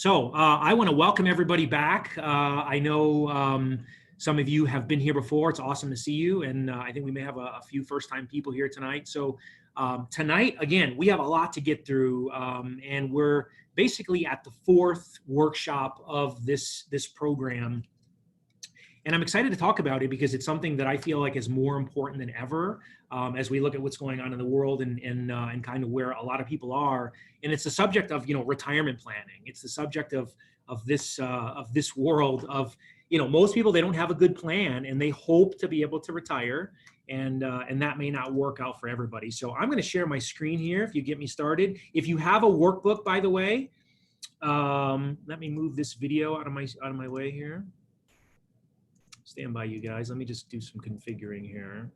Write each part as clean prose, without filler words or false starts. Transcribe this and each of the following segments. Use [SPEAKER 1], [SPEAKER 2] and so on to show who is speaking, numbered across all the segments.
[SPEAKER 1] I want to welcome everybody back. I know some of you have been here before. It's awesome to see you. And I think we may have a few first-time people here tonight. Tonight, again, we have a lot to get through. And we're basically at the fourth workshop of this program. And I'm excited to talk about it because it's something that I feel like is more important than ever as we look at what's going on in the world and kind of where a lot of people are. And it's the subject of, retirement planning. It's the subject of this world of, most people, they don't have a good plan and they hope to be able to retire. And that may not work out for everybody. So I'm going to share my screen here if you get me started. If you have a workbook, by the way, let me move this video out of my way here. Stand by, you guys. Let me just do some configuring here.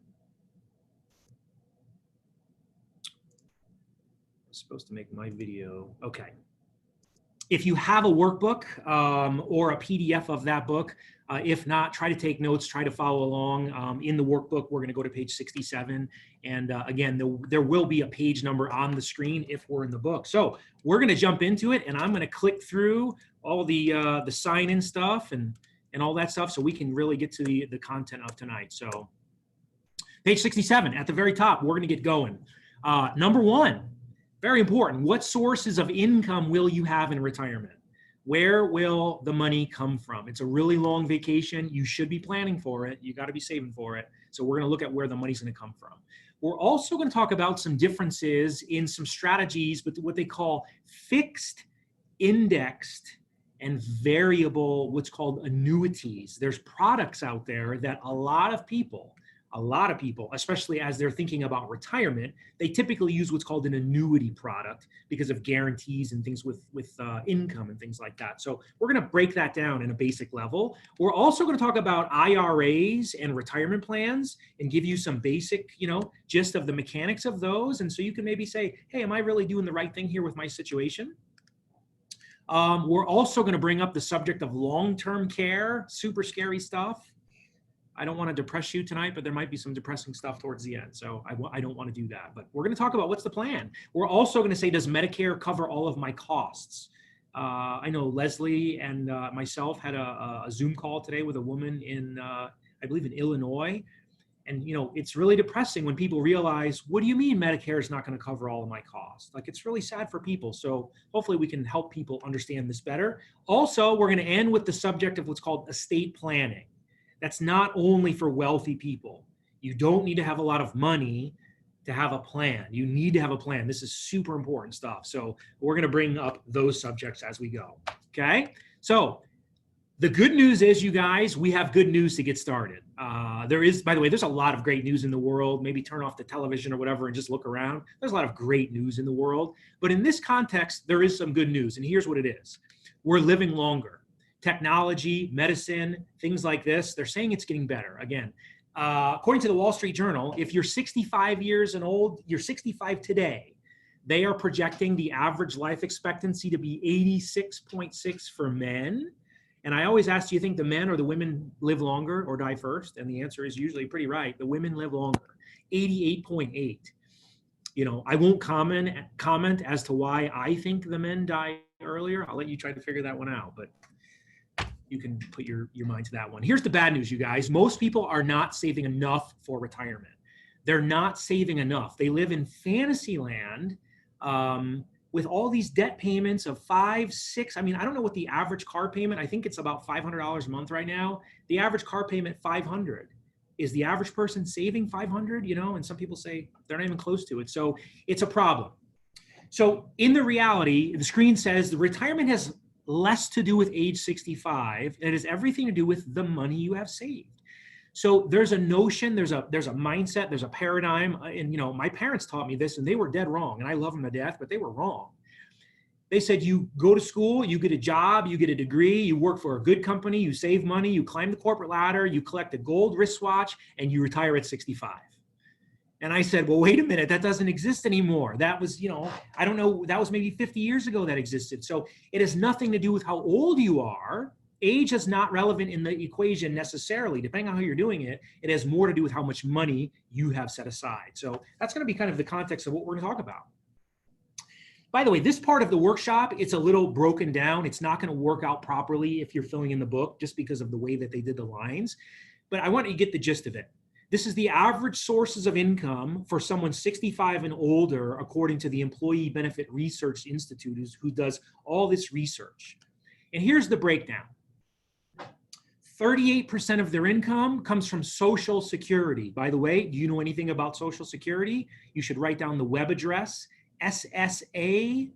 [SPEAKER 1] I'm supposed to make my video. Okay. If you have a workbook or a PDF of that book, if not, try to take notes, try to follow along. In the workbook, we're going to go to page 67. And again, there will be a page number on the screen if we're in the book. So we're going to jump into it, and I'm going to click through all the sign-in stuff and all that stuff so we can really get to the content of tonight. So page 67, at the very top, we're going to get going. Number one, very important. What sources of income will you have in retirement? Where will the money come from? It's a really long vacation. You should be planning for it. You got to be saving for it. So we're going to look at where the money's going to come from. We're also going to talk about some differences in some strategies with what they call fixed, indexed, and variable, what's called annuities. There's products out there that a lot of people, especially as they're thinking about retirement, they typically use what's called an annuity product because of guarantees and things with income and things like that. So we're gonna break that down in a basic level. We're also gonna talk about IRAs and retirement plans and give you some basic, gist of the mechanics of those. And so you can maybe say, hey, am I really doing the right thing here with my situation? We're also going to bring up the subject of long-term care, super scary stuff. I don't want to depress you tonight, but there might be some depressing stuff towards the end. So I don't want to do that. But we're going to talk about what's the plan. We're also going to say, does Medicare cover all of my costs? I know Leslie and myself had a Zoom call today with a woman in, I believe in Illinois. And, it's really depressing when people realize, what do you mean Medicare is not going to cover all of my costs? Like, it's really sad for people. So hopefully we can help people understand this better. Also, we're going to end with the subject of what's called estate planning. That's not only for wealthy people. You don't need to have a lot of money to have a plan. You need to have a plan. This is super important stuff. So we're going to bring up those subjects as we go. Okay. So the good news is, you guys, we have good news to get started. By the way, there's a lot of great news in the world. Maybe turn off the television or whatever and just look around. There's a lot of great news in the world. But in this context, there is some good news. And here's what it is. We're living longer. Technology, medicine, things like this, they're saying it's getting better. Again, according to the Wall Street Journal, if you're 65 years and old, you're 65 today, they are projecting the average life expectancy to be 86.6 for men. And I always ask, do you think the men or the women live longer or die first? And the answer is usually pretty right. The women live longer, 88.8. I won't comment as to why I think the men die earlier. I'll let you try to figure that one out, but you can put your mind to that one. Here's the bad news, you guys. Most people are not saving enough for retirement. They're not saving enough. They live in fantasy land, with all these debt payments of 5, 6. I mean, I don't know what the average car payment, I think it's about $500 a month right now. The average car payment, $500. Is the average person saving $500? And some people say they're not even close to it. So it's a problem. So in the reality, the screen says the retirement has less to do with age 65. It has everything to do with the money you have saved. So there's a notion, there's a mindset, there's a paradigm, and my parents taught me this, and they were dead wrong, and I love them to death, but they were wrong. They said you go to school, you get a job, you get a degree, you work for a good company, you save money, you climb the corporate ladder, you collect a gold wristwatch, and you retire at 65. And I said, well, wait a minute, that doesn't exist anymore. That was, I don't know, that was maybe 50 years ago that existed. So it has nothing to do with how old you are. Age is not relevant in the equation necessarily. Depending on how you're doing it, it has more to do with how much money you have set aside. So that's going to be kind of the context of what we're going to talk about. By the way, this part of the workshop, it's a little broken down. It's not going to work out properly if you're filling in the book just because of the way that they did the lines. But I want you to get the gist of it. This is the average sources of income for someone 65 and older, according to the Employee Benefit Research Institute, who does all this research. And here's the breakdown. 38% of their income comes from Social Security. By the way, do you know anything about Social Security? You should write down the web address, ssa.gov,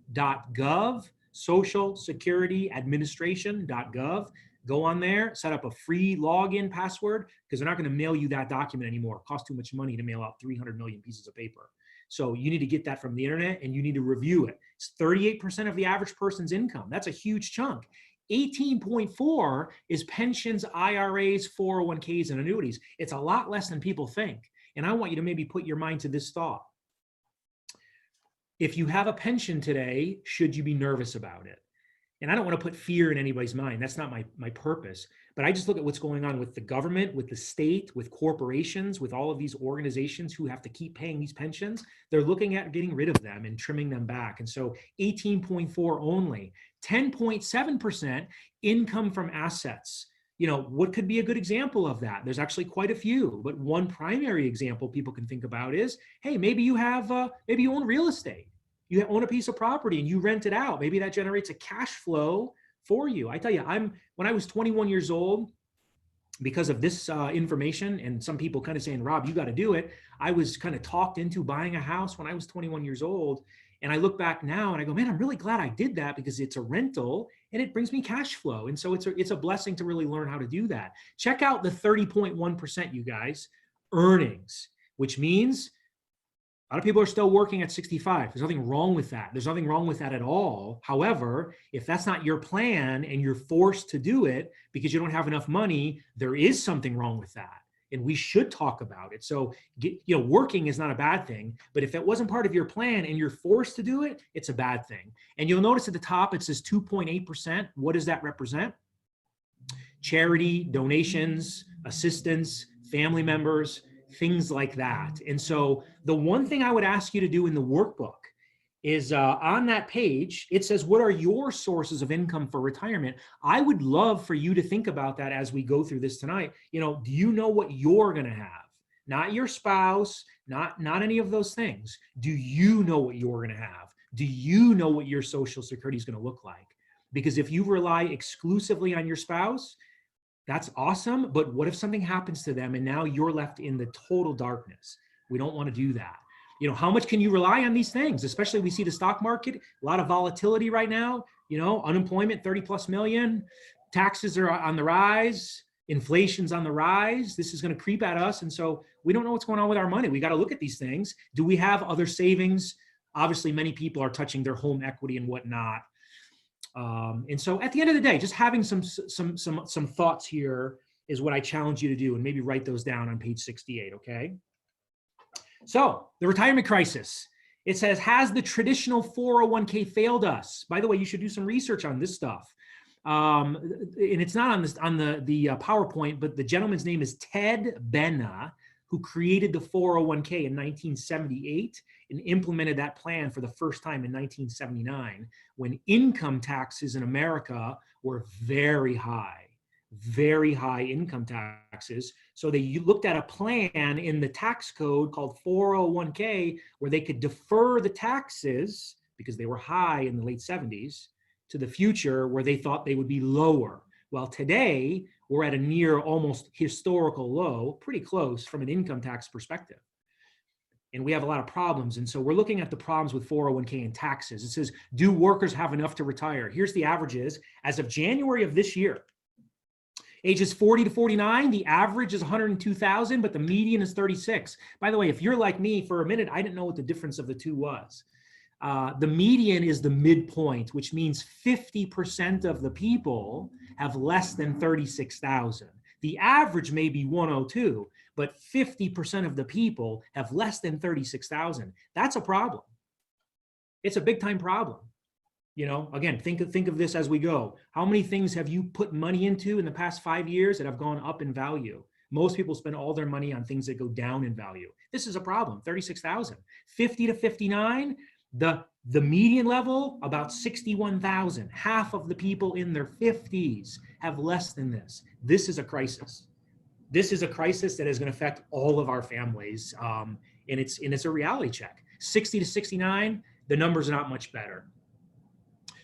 [SPEAKER 1] Social Security Administration.gov. Go on there, set up a free login password, because they're not going to mail you that document anymore. It costs too much money to mail out 300 million pieces of paper. So you need to get that from the internet and you need to review it. It's 38% of the average person's income. That's a huge chunk. 18.4 is pensions, IRAs, 401ks, and annuities. It's a lot less than people think. And I want you to maybe put your mind to this thought. If you have a pension today, should you be nervous about it? And I don't want to put fear in anybody's mind. That's not my purpose. But I just look at what's going on with the government, with the state, with corporations, with all of these organizations who have to keep paying these pensions. They're looking at getting rid of them and trimming them back. And so 18.4 only. 10.7% income from assets. You know, what could be a good example of that? There's actually quite a few, but one primary example people can think about is, hey, maybe you have, maybe you own real estate. You own a piece of property and you rent it out. Maybe that generates a cash flow for you. I tell you, when I was 21 years old, because of this information and some people kind of saying, Rob, you got to do it. I was kind of talked into buying a house when I was 21 years old. And I look back now and I go, man, I'm really glad I did that, because it's a rental and it brings me cash flow. And so it's a blessing to really learn how to do that. Check out the 30.1%, you guys, earnings, which means a lot of people are still working at 65. There's nothing wrong with that. There's nothing wrong with that at all. However, if that's not your plan and you're forced to do it because you don't have enough money, there is something wrong with that. And we should talk about it. So, working is not a bad thing, but if it wasn't part of your plan and you're forced to do it, it's a bad thing. And you'll notice at the top, it says 2.8%. What does that represent? Charity, donations, assistance, family members, things like that. And so the one thing I would ask you to do in the workbook is on that page, it says, what are your sources of income for retirement? I would love for you to think about that as we go through this tonight. Do you know what you're going to have? Not your spouse, not any of those things. Do you know what you're going to have? Do you know what your Social Security is going to look like? Because if you rely exclusively on your spouse, that's awesome. But what if something happens to them and now you're left in the total darkness? We don't want to do that. How much can you rely on these things? Especially we see the stock market, a lot of volatility right now, unemployment, 30 plus million, taxes are on the rise, inflation's on the rise. This is going to creep at us. And so we don't know what's going on with our money. We got to look at these things. Do we have other savings? Obviously, many people are touching their home equity and whatnot. And so at the end of the day, just having some thoughts here is what I challenge you to do, and maybe write those down on page 68, okay? So the retirement crisis, it says, has the traditional 401k failed us? By the way, you should do some research on this stuff. And it's not on the PowerPoint, but the gentleman's name is Ted Benna, who created the 401k in 1978 and implemented that plan for the first time in 1979, when income taxes in America were very high income taxes. So they looked at a plan in the tax code called 401k where they could defer the taxes because they were high in the late 70s to the future where they thought they would be lower. Well, today we're at a near almost historical low, pretty close from an income tax perspective. And we have a lot of problems. And so we're looking at the problems with 401k and taxes. It says, do workers have enough to retire? Here's the averages. As of January of this year, ages 40 to 49, the average is 102,000, but the median is 36. By the way, if you're like me, for a minute, I didn't know what the difference of the two was. The median is the midpoint, which means 50% of the people have less than 36,000. The average may be 102, but 50% of the people have less than 36,000. That's a problem. It's a big time problem. Again, think of this as we go. How many things have you put money into in the past 5 years that have gone up in value? Most people spend all their money on things that go down in value. This is a problem. 36,000. 50 to 59, the The median level, about 61,000. Half of the people in their 50s have less than this. This is a crisis. This is a crisis that is going to affect all of our families, and it's a reality check. 60 to 69, the numbers are not much better.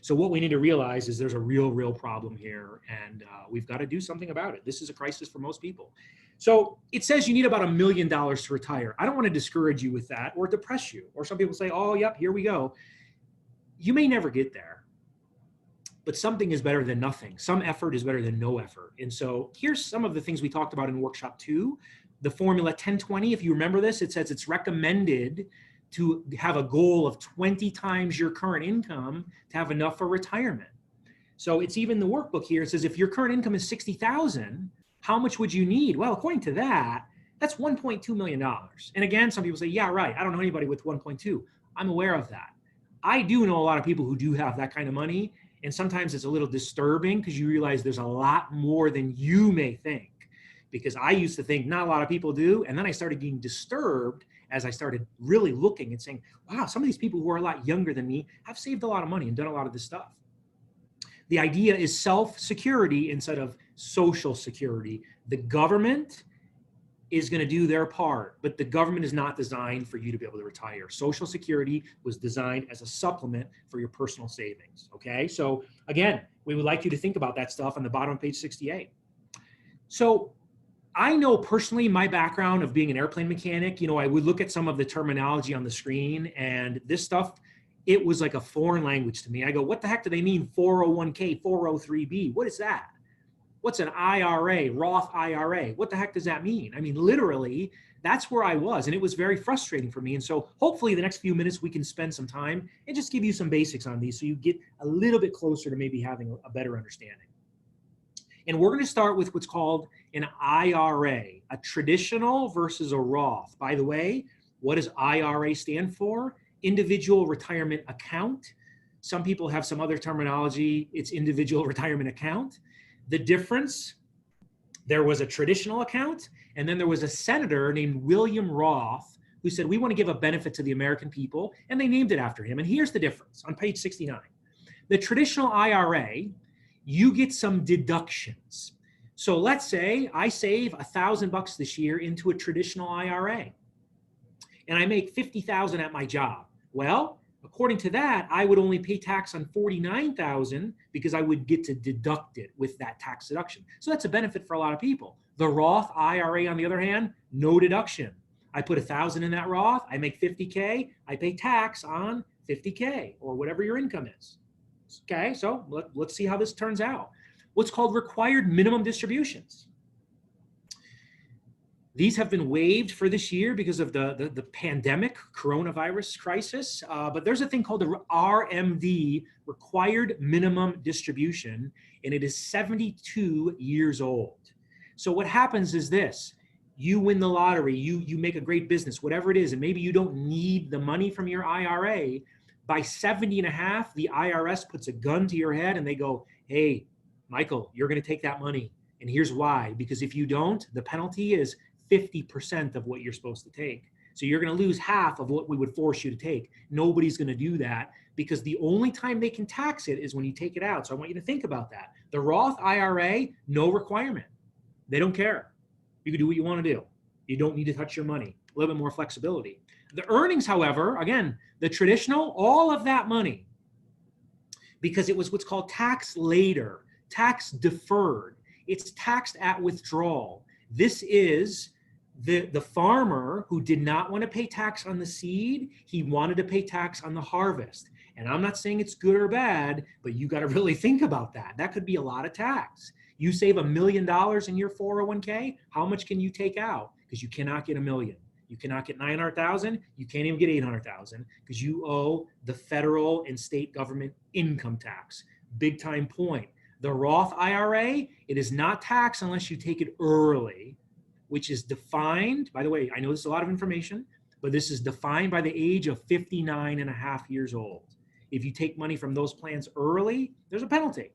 [SPEAKER 1] So what we need to realize is there's a real problem here, and we've got to do something about it. This is a crisis for most people. So it says you need about $1 million to retire. I don't want to discourage you with that or depress you. Or some people say, oh, yep, here we go. You may never get there, but something is better than nothing. Some effort is better than no effort. And so here's some of the things we talked about in workshop 2. The formula 10-20, if you remember this, it says it's recommended to have a goal of 20 times your current income to have enough for retirement. So it's even the workbook here. It says if your current income is 60,000, how much would you need? Well, according to that, that's $1.2 million. And again, some people say, yeah, right. I don't know anybody with 1.2. I'm aware of that. I do know a lot of people who do have that kind of money. And sometimes it's a little disturbing because you realize there's a lot more than you may think. Because I used to think not a lot of people do. And then I started getting disturbed as I started really looking and saying, wow, some of these people who are a lot younger than me have saved a lot of money and done a lot of this stuff. The idea is self-security instead of social security. The government is going to do their part, but the government is not designed for you to be able to retire. Social Security was designed as a supplement for your personal savings, okay? So again, we would like you to think about that stuff on the bottom of page 68. So I know personally my background of being an airplane mechanic, you know, I would look at some of the terminology on the screen and this stuff, it was like a foreign language to me. I go, what the heck do they mean 401k, 403b? What is that? What's an IRA, Roth IRA? What the heck does that mean? I mean, literally, that's where I was, and it was very frustrating for me. And so hopefully the next few minutes we can spend some time and just give you some basics on these so you get a little bit closer to maybe having a better understanding. And we're going to start with what's called an IRA, a traditional versus a Roth. By the way, what does IRA stand for? Individual Retirement Account. Some people have some other terminology. It's Individual Retirement Account. The difference, there was a traditional account, and then there was a senator named William Roth who said, we want to give a benefit to the American people, and they named it after him. And here's the difference on page 69. The traditional IRA, you get some deductions. So let's say I save $1,000 this year into a traditional IRA, and I make $50,000 at my job. Well, according to that, I would only pay tax on $49,000 because I would get to deduct it with that tax deduction. So that's a benefit for a lot of people. The Roth IRA, on the other hand, no deduction. I put $1,000 in that Roth, I make $50K, I pay tax on $50K or whatever your income is. Okay, so let's see how this turns out. What's called required minimum distributions. These have been waived for this year because of the pandemic coronavirus crisis, but there's a thing called the RMD, required minimum distribution, and it is 72 years old. So what happens is this: you win the lottery, you make a great business, whatever it is, and maybe you don't need the money from your IRA. By 70 and a half, the IRS puts a gun to your head and they go, hey, Michael, you're going to take that money. And here's why: because if you don't, the penalty is 50% of what you're supposed to take. So you're going to lose half of what we would force you to take. Nobody's going to do that because the only time they can tax it is when you take it out. So I want you to think about that. The Roth IRA, no requirement. They don't care. You can do what you want to do. You don't need to touch your money. A little bit more flexibility. The earnings, however, again, the traditional, all of that money, because it was what's called tax later, tax deferred. It's taxed at withdrawal. This is the farmer who did not want to pay tax on the seed. He wanted to pay tax on the harvest. And I'm not saying it's good or bad, but you got to really think about that. That could be a lot of tax. You save $1 million in your 401k, how much can you take out? Because you cannot get $1 million. You cannot get 900,000. You can't even get 800,000 because you owe the federal and state government income tax. Big time point. The Roth IRA, it is not taxed unless you take it early, which is defined, by the way, I know this is a lot of information, but this is defined by the age of 59 and a half years old. If you take money from those plans early, there's a penalty.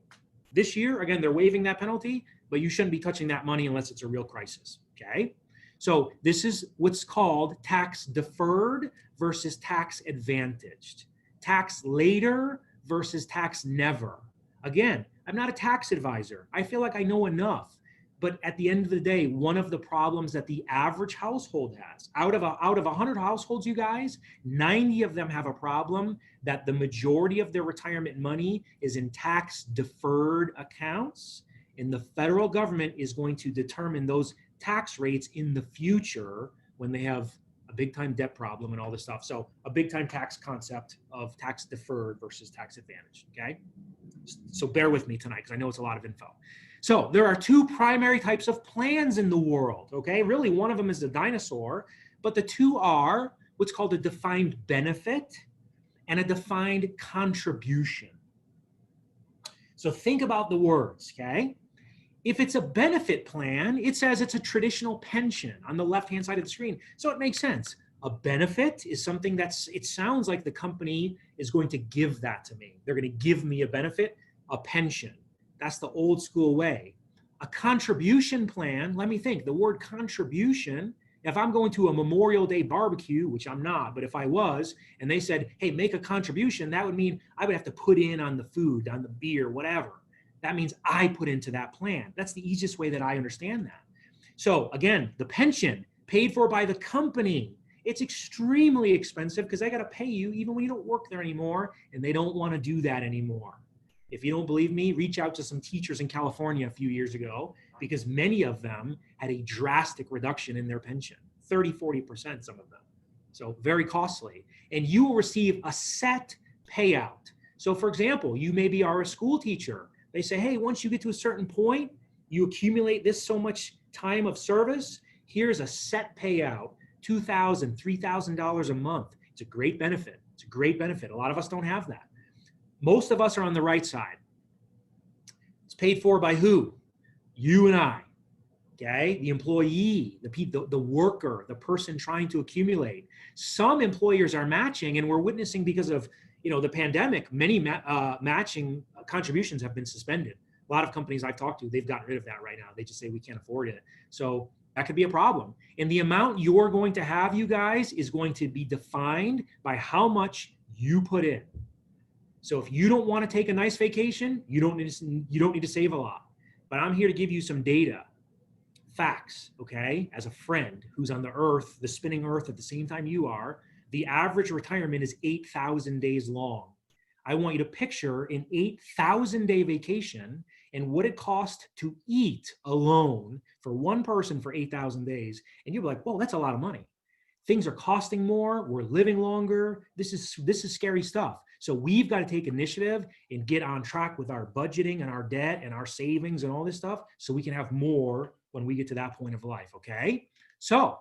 [SPEAKER 1] This year, again, they're waiving that penalty, but you shouldn't be touching that money unless it's a real crisis, okay? So this is what's called tax deferred versus tax advantaged. tax later versus tax never. Again, I'm not a tax advisor. I feel like I know enough. But at the end of the day, one of the problems that the average household has, out of 100 households, you guys, 90 of them have a problem that the majority of their retirement money is in tax deferred accounts. And the federal government is going to determine those tax rates in the future when they have a big time debt problem and all this stuff. So a big time tax concept of tax deferred versus tax advantage, okay? So bear with me tonight because I know it's a lot of info. So there are two primary types of plans in the world, okay? Really, one of them is the dinosaur, but the two are what's called a defined benefit and a defined contribution. So think about the words, okay? If it's a benefit plan, it says it's a traditional pension on the left-hand side of the screen. So it makes sense. A benefit is something it sounds like the company is going to give that to me. They're going to give me a benefit, a pension. That's the old school way. A contribution plan, let me think, the word contribution, if I'm going to a Memorial Day barbecue, which I'm not, but if I was, and they said, hey, make a contribution, that would mean I would have to put in on the food, on the beer, whatever. That means I put into that plan. That's the easiest way that I understand that. So again, the pension paid for by the company, it's extremely expensive because they got to pay you even when you don't work there anymore, and they don't want to do that anymore. If you don't believe me, reach out to some teachers in California a few years ago because many of them had a drastic reduction in their pension, 30, 40%, some of them. So very costly. And you will receive a set payout. So for example, you maybe are a school teacher. They say, hey, once you get to a certain point, you accumulate this so much time of service, here's a set payout, $2,000, $3,000 a month. It's a great benefit. It's a great benefit. A lot of us don't have that. Most of us are on the right side. It's paid for by who? You and I, okay? The employee, the worker, the person trying to accumulate. Some employers are matching, and we're witnessing because of the pandemic, many matching contributions have been suspended. A lot of companies I've talked to, they've gotten rid of that right now. They just say we can't afford it. So that could be a problem. And the amount you're going to have, you guys, is going to be defined by how much you put in. So if you don't want to take a nice vacation, you don't need to save a lot. But I'm here to give you some data, facts, okay? As a friend who's on the earth, the spinning earth at the same time you are, the average retirement is 8,000 days long. I want you to picture an 8,000-day vacation and what it costs to eat alone for one person for 8,000 days. And you'll be like, whoa, that's a lot of money. Things are costing more. We're living longer. This is scary stuff. So we've got to take initiative and get on track with our budgeting and our debt and our savings and all this stuff so we can have more when we get to that point of life, okay? So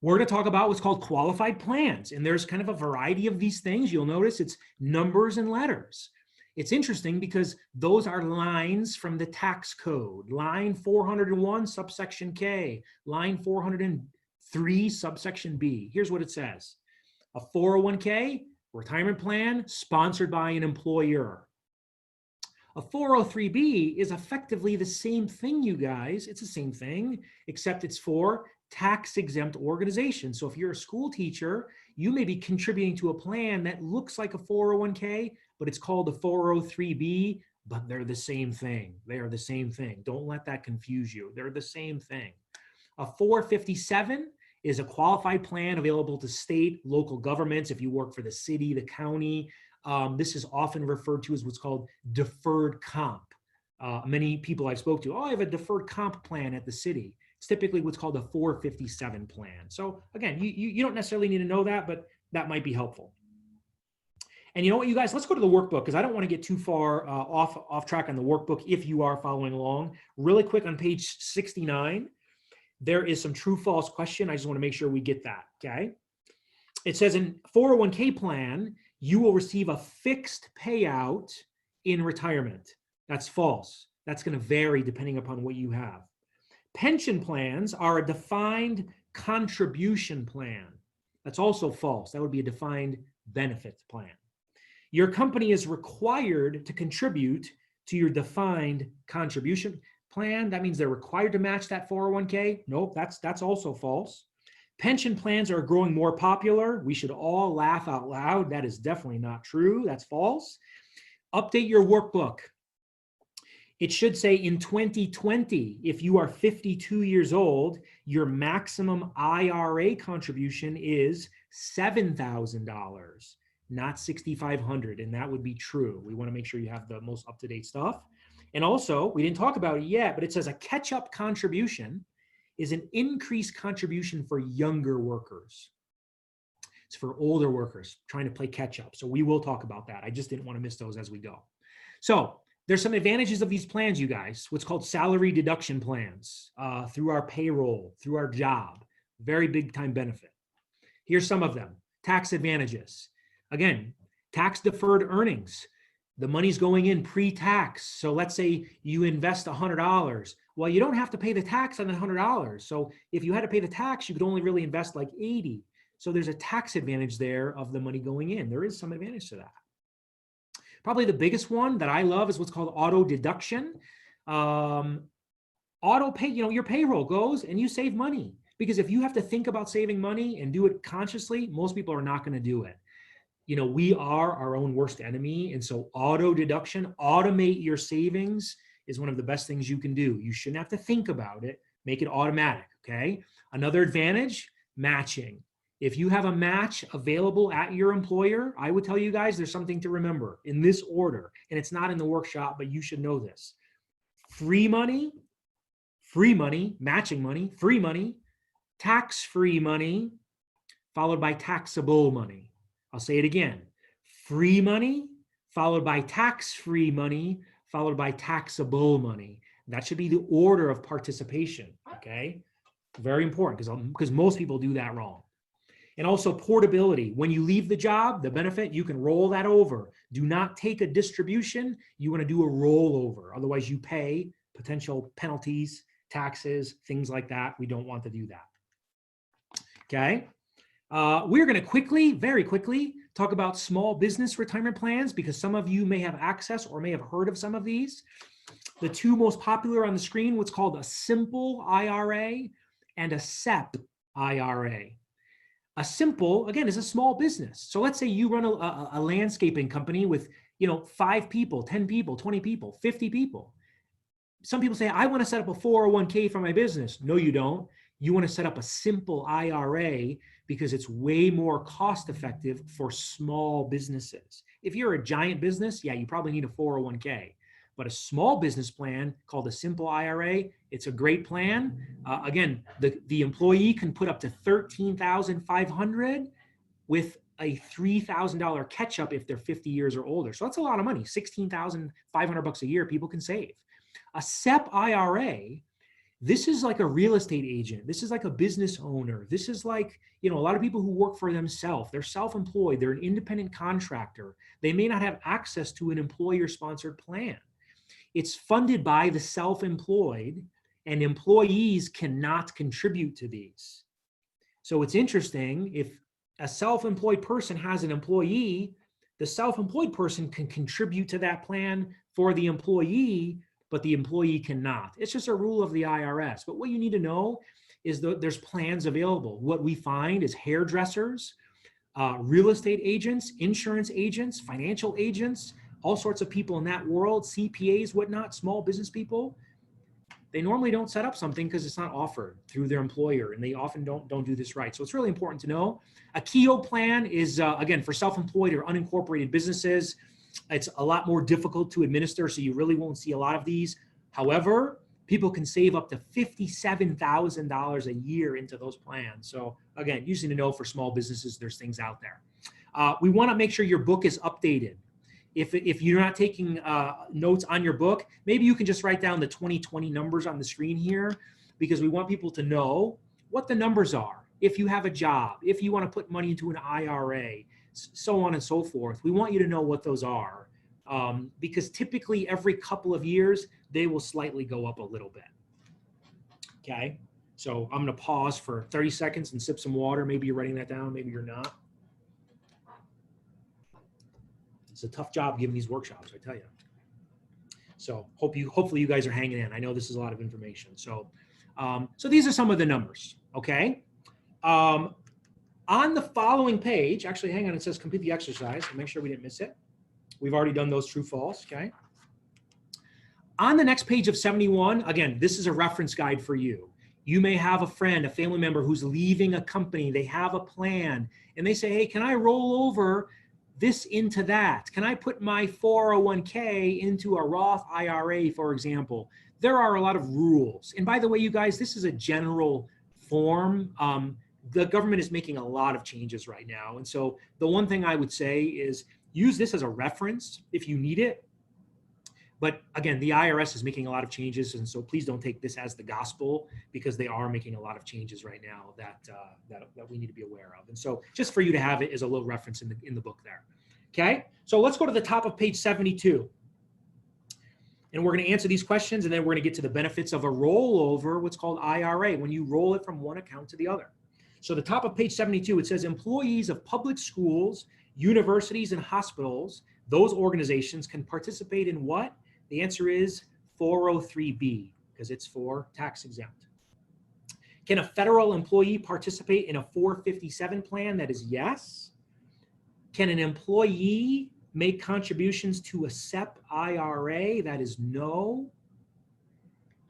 [SPEAKER 1] we're going to talk about what's called qualified plans. And there's kind of a variety of these things. You'll notice it's numbers and letters. It's interesting because those are lines from the tax code. Line 401, subsection K. Line 403, subsection B. Here's what it says. A 401k, retirement plan, sponsored by an employer. A 403b is effectively the same thing, you guys. It's the same thing, except it's for tax-exempt organizations. So if you're a school teacher, you may be contributing to a plan that looks like a 401k, but it's called a 403b, but they're the same thing. They are the same thing. Don't let that confuse you. They're the same thing. A 457 is a qualified plan available to state, local governments if you work for the city, the county. This is often referred to as what's called deferred comp. Many people I spoke to, I have a deferred comp plan at the city. It's typically what's called a 457 plan. So again, you don't necessarily need to know that, but that might be helpful. And you know what, you guys, let's go to the workbook because I don't want to get too far off track on the workbook if you are following along. Really quick on page 69, there is some true-false question. I just want to make sure we get that, okay? It says in 401k plan, you will receive a fixed payout in retirement. That's false. That's going to vary depending upon what you have. Pension plans are a defined contribution plan. That's also false. That would be a defined benefit plan. Your company is required to contribute to your defined contribution plan. That means they're required to match that 401k. Nope, that's also false. Pension plans are growing more popular. We should all laugh out loud. That is definitely not true. That's false. Update your workbook. It should say in 2020, if you are 52 years old, your maximum IRA contribution is $7,000, not $6,500, and that would be true. We want to make sure you have the most up-to-date stuff. And also, we didn't talk about it yet, but it says a catch-up contribution is an increased contribution for younger workers. It's for older workers trying to play catch-up. So we will talk about that. I just didn't want to miss those as we go. So there's some advantages of these plans, you guys, what's called salary deduction plans through our payroll, through our job, very big time benefit. Here's some of them. Tax advantages. Again, tax deferred earnings. The money's going in pre-tax. So let's say you invest $100. Well, you don't have to pay the tax on the $100. So if you had to pay the tax, you could only really invest like 80. So there's a tax advantage there of the money going in. There is some advantage to that. Probably the biggest one that I love is what's called auto deduction. Auto pay, your payroll goes and you save money. Because if you have to think about saving money and do it consciously, most people are not going to do it. We are our own worst enemy. And so auto deduction, automate your savings is one of the best things you can do. You shouldn't have to think about it. Make it automatic, okay? Another advantage, matching. If you have a match available at your employer, I would tell you guys there's something to remember in this order, and it's not in the workshop, but you should know this. Free money, matching money, free money, tax-free money, followed by taxable money. I'll say it again. Free money, followed by tax-free money, followed by taxable money. That should be the order of participation, okay? Very important because most people do that wrong. And also portability. When you leave the job, the benefit, you can roll that over. Do not take a distribution. You want to do a rollover. Otherwise, you pay potential penalties, taxes, things like that. We don't want to do that. Okay. We're going to very quickly, talk about small business retirement plans because some of you may have access or may have heard of some of these. The two most popular on the screen, what's called a simple IRA and a SEP IRA. A simple, again, is a small business. So let's say you run a landscaping company with 5 people, 10 people, 20 people, 50 people. Some people say, I want to set up a 401k for my business. No, you don't. You want to set up a simple IRA because it's way more cost effective for small businesses. If you're a giant business, yeah, you probably need a 401k. But a small business plan called a simple IRA, it's a great plan. Again, the employee can put up to $13,500 with a $3,000 catch up if they're 50 years or older. So that's a lot of money, $16,500 a year people can save. A SEP IRA, this is like a real estate agent. This is like a business owner. This is like, a lot of people who work for themselves. They're self-employed. They're an independent contractor. They may not have access to an employer-sponsored plan. It's funded by the self-employed, and employees cannot contribute to these. So it's interesting, if a self-employed person has an employee, the self-employed person can contribute to that plan for the employee, but the employee cannot. It's just a rule of the IRS. But what you need to know is that there's plans available. What we find is hairdressers, real estate agents, insurance agents, financial agents, all sorts of people in that world, CPAs, whatnot, small business people. They normally don't set up something because it's not offered through their employer, and they often don't do this right. So it's really important to know. A Keogh plan is, again, for self-employed or unincorporated businesses. It's a lot more difficult to administer, so you really won't see a lot of these. However, people can save up to $57,000 a year into those plans. So again, using to know for small businesses, there's things out there. We want to make sure your book is updated. If you're not taking notes on your book, maybe you can just write down the 2020 numbers on the screen here, because we want people to know what the numbers are. If you have a job, if you want to put money into an IRA, so on and so forth. We want you to know what those are, because typically every couple of years, they will slightly go up a little bit. Okay, so I'm going to pause for 30 seconds and sip some water. Maybe you're writing that down, maybe you're not. It's a tough job giving these workshops, I tell you. So hopefully you guys are hanging in. I know this is a lot of information. So, so these are some of the numbers, okay? On the following page, actually, hang on, it says complete the exercise, so make sure we didn't miss it. We've already done those true, false, okay? On the next page of 71, again, this is a reference guide for you. You may have a friend, a family member who's leaving a company, they have a plan, and they say, hey, can I roll over this into that? Can I put my 401k into a Roth IRA, for example? There are a lot of rules. And by the way, you guys, this is a general form. The government is making a lot of changes right now. And so the one thing I would say is use this as a reference if you need it. But again, the IRS is making a lot of changes. And so please don't take this as the gospel, because they are making a lot of changes right now that we need to be aware of. And so just for you to have it as a little reference in the book there. Okay, so let's go to the top of page 72. And we're going to answer these questions, and then we're going to get to the benefits of a rollover, what's called IRA, when you roll it from one account to the other. So the top of page 72, it says employees of public schools, universities, and hospitals, those organizations can participate in what? The answer is 403B, because it's for tax exempt. Can a federal employee participate in a 457 plan? That is yes. Can an employee make contributions to a SEP IRA? That is no.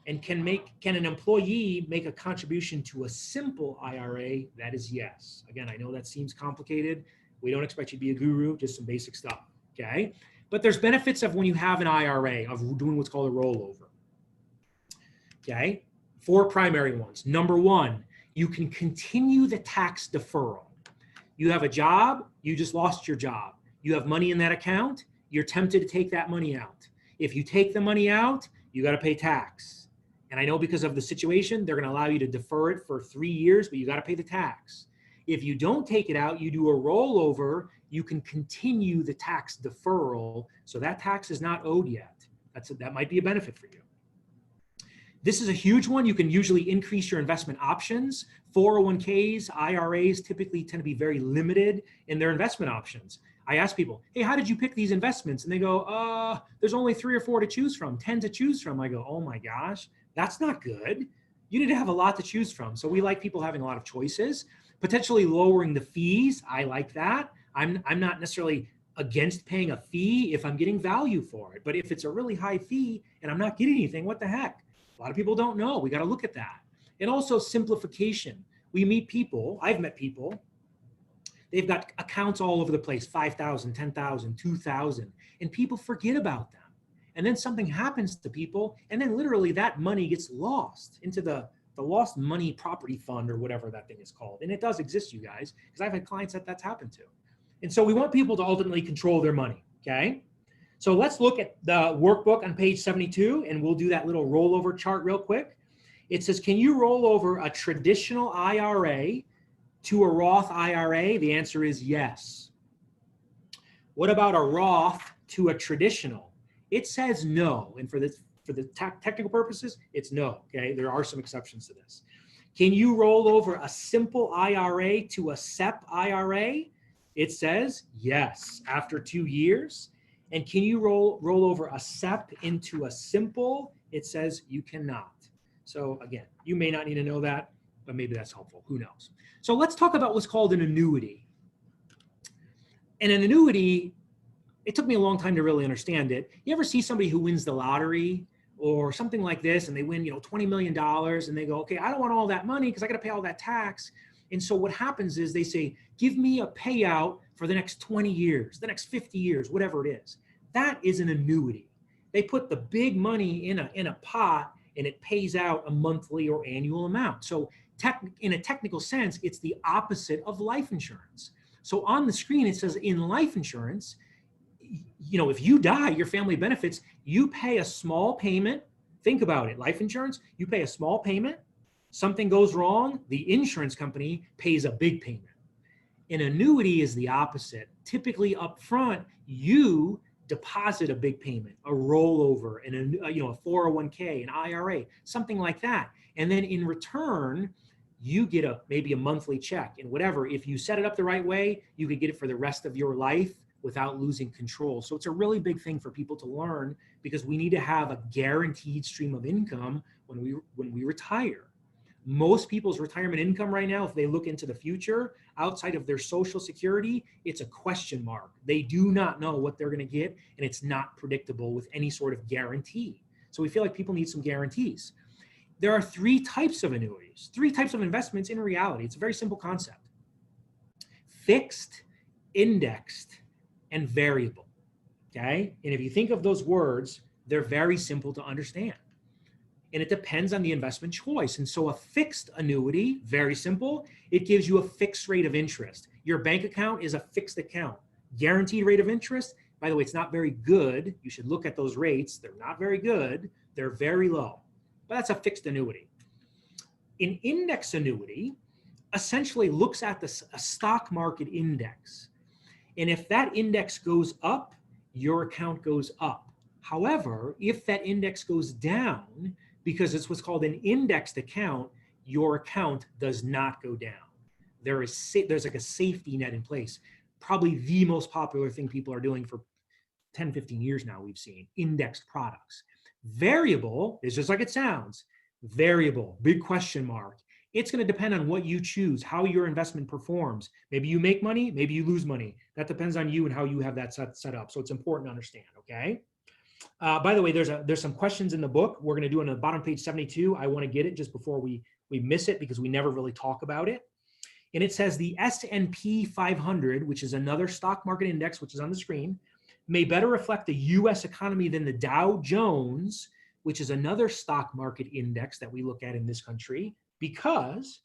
[SPEAKER 1] And can an employee make a contribution to a simple IRA? That is yes. Again, I know that seems complicated. We don't expect you to be a guru, just some basic stuff, okay? But there's benefits of when you have an IRA, of doing what's called a rollover, okay? 4 primary ones. Number 1, you can continue the tax deferral. You have a job, you just lost your job. You have money in that account, you're tempted to take that money out. If you take the money out, you got to pay tax. And I know because of the situation, they're going to allow you to defer it for 3 years, but you got to pay the tax. If you don't take it out, you do a rollover, you can continue the tax deferral. So that tax is not owed yet. That might be a benefit for you. This is a huge one. You can usually increase your investment options. 401ks, IRAs typically tend to be very limited in their investment options. I ask people, hey, how did you pick these investments? And they go, there's only 3 or 4 to choose from, 10 to choose from. I go, oh my gosh, that's not good. You need to have a lot to choose from. So we like people having a lot of choices, potentially lowering the fees. I like that. I'm not necessarily against paying a fee if I'm getting value for it. But if it's a really high fee and I'm not getting anything, what the heck? A lot of people don't know. We got to look at that. And also simplification. We meet people, I've met people, they've got accounts all over the place, 5,000, 10,000, 2,000, and people forget about them. And then something happens to people, and then literally that money gets lost into the lost money property fund or whatever that thing is called. And it does exist, you guys, because I've had clients that's happened to. And so we want people to ultimately control their money, okay? So let's look at the workbook on page 72, and we'll do that little rollover chart real quick. It says, can you roll over a traditional IRA to a Roth IRA? The answer is yes. What about a Roth to a traditional? It says no, and for the technical purposes, it's no, okay? There are some exceptions to this. Can you roll over a simple IRA to a SEP IRA? It says yes, after 2 years. And can you roll over a SEP into a simple? It says you cannot. So again, you may not need to know that, but maybe that's helpful, who knows? So let's talk about what's called an annuity. And an annuity, it took me a long time to really understand it. You ever see somebody who wins the lottery or something like this, and they win, $20 million, and they go, okay, I don't want all that money because I got to pay all that tax. And so what happens is they say, give me a payout for the next 20 years, the next 50 years, whatever it is. That is an annuity. They put the big money in a pot, and it pays out a monthly or annual amount. So in a technical sense, it's the opposite of life insurance. So on the screen, it says in life insurance, if you die, your family benefits, you pay a small payment. Think about it. Life insurance, you pay a small payment. Something goes wrong, the insurance company pays a big payment. An annuity is the opposite. Typically up front, you deposit a big payment, a rollover, a 401k, an IRA, something like that. And then in return, you get maybe a monthly check and whatever. If you set it up the right way, you could get it for the rest of your life without losing control. So it's a really big thing for people to learn, because we need to have a guaranteed stream of income when we retire. Most people's retirement income right now, if they look into the future, outside of their Social Security, it's a question mark. They do not know what they're going to get, and it's not predictable with any sort of guarantee. So we feel like people need some guarantees. There are three types of annuities, three types of investments in reality. It's a very simple concept. Fixed, indexed, and variable. Okay? And if you think of those words, they're very simple to understand. And it depends on the investment choice. And so a fixed annuity, very simple, it gives you a fixed rate of interest. Your bank account is a fixed account. Guaranteed rate of interest, by the way, it's not very good. You should look at those rates. They're not very good. They're very low. But that's a fixed annuity. An index annuity essentially looks at a stock market index. And if that index goes up, your account goes up. However, if that index goes down, because it's what's called an indexed account, your account does not go down. There's like a safety net in place. Probably the most popular thing people are doing for 10, 15 years now, we've seen indexed products. Variable is just like it sounds. Variable, big question mark. It's going to depend on what you choose, how your investment performs. Maybe you make money, maybe you lose money. That depends on you and how you have that set up. So it's important to understand, okay? By the way, there's some questions in the book. We're going to do it on the bottom page 72. I want to get it just before we miss it because we never really talk about it. And it says the S&P 500, which is another stock market index, which is on the screen, may better reflect the U.S. economy than the Dow Jones, which is another stock market index that we look at in this country, because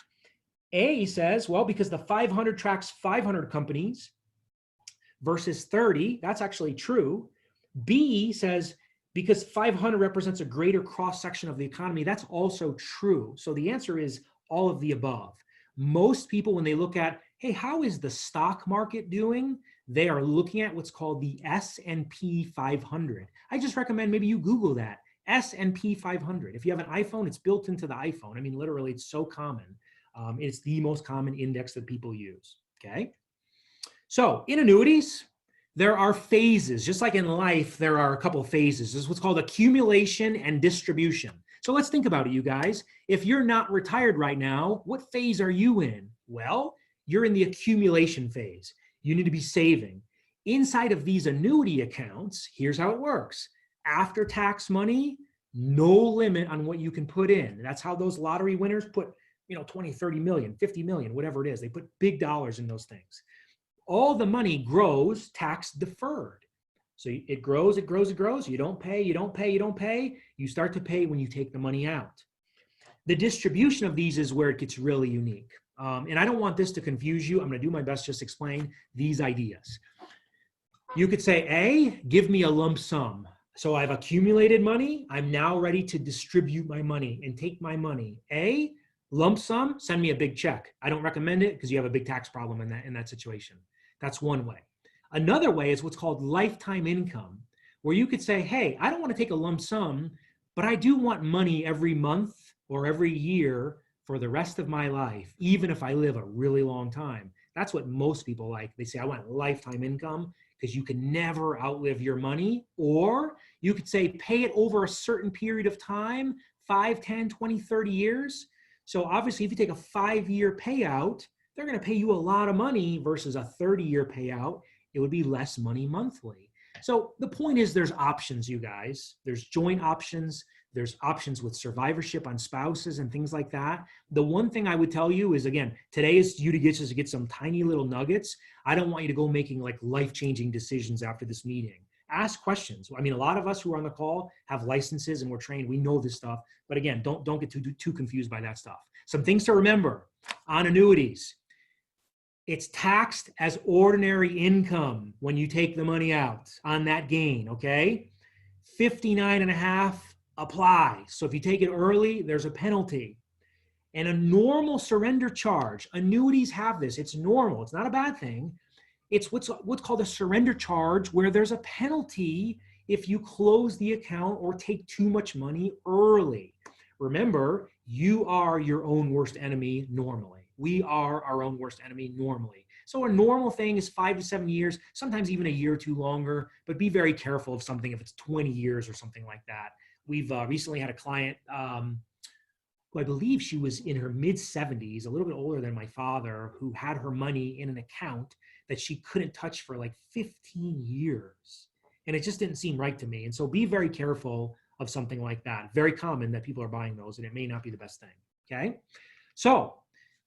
[SPEAKER 1] A says, well, because the 500 tracks 500 companies versus 30, that's actually true. B says, because 500 represents a greater cross-section of the economy, that's also true. So the answer is all of the above. Most people, when they look at, hey, how is the stock market doing? They are looking at what's called the S&P 500. I just recommend maybe you Google that, S&P 500. If you have an iPhone, it's built into the iPhone. I mean, literally, it's so common. It's the most common index that people use, okay? So in annuities, there are phases. Just like in life, there are a couple of phases. This is what's called accumulation and distribution. So let's think about it, you guys. If you're not retired right now, what phase are you in? Well, you're in the accumulation phase. You need to be saving. Inside of these annuity accounts, here's how it works. After tax money, no limit on what you can put in. That's how those lottery winners put, 20, 30 million, 50 million, whatever it is. They put big dollars in those things. All the money grows tax deferred. So it grows, it grows, it grows. You don't pay, you don't pay, you don't pay. You start to pay when you take the money out. The distribution of these is where it gets really unique. And I don't want this to confuse you. I'm going to do my best just to explain these ideas. You could say, A, give me a lump sum. So I've accumulated money. I'm now ready to distribute my money and take my money. A, lump sum, send me a big check. I don't recommend it because you have a big tax problem in that situation. That's one way. Another way is what's called lifetime income, where you could say, hey, I don't want to take a lump sum, but I do want money every month or every year for the rest of my life, even if I live a really long time. That's what most people like. They say, I want lifetime income because you can never outlive your money. Or you could say, pay it over a certain period of time, 5, 10, 20, 30 years. So obviously, if you take a 5-year payout, they're going to pay you a lot of money versus a 30-year payout. It would be less money monthly. So the point is there's options, you guys. There's joint options. There's options with survivorship on spouses and things like that. The one thing I would tell you is, again, today is you to get some tiny little nuggets. I don't want you to go making like life-changing decisions after this meeting. Ask questions. I mean, a lot of us who are on the call have licenses and we're trained. We know this stuff. But again, don't get too confused by that stuff. Some things to remember on annuities. It's taxed as ordinary income when you take the money out on that gain, okay? 59.5 apply. So if you take it early, there's a penalty. And a normal surrender charge, annuities have this. It's normal. It's not a bad thing. It's what's called a surrender charge, where there's a penalty if you close the account or take too much money early. Remember, you are your own worst enemy normally. We are our own worst enemy normally. So a normal thing is 5 to 7 years, sometimes even a year or two longer, but be very careful of something if it's 20 years or something like that. We've recently had a client who I believe she was in her mid 70s, a little bit older than my father, who had her money in an account that she couldn't touch for like 15 years. And it just didn't seem right to me. And so be very careful of something like that. Very common that people are buying those, and it may not be the best thing. Okay. So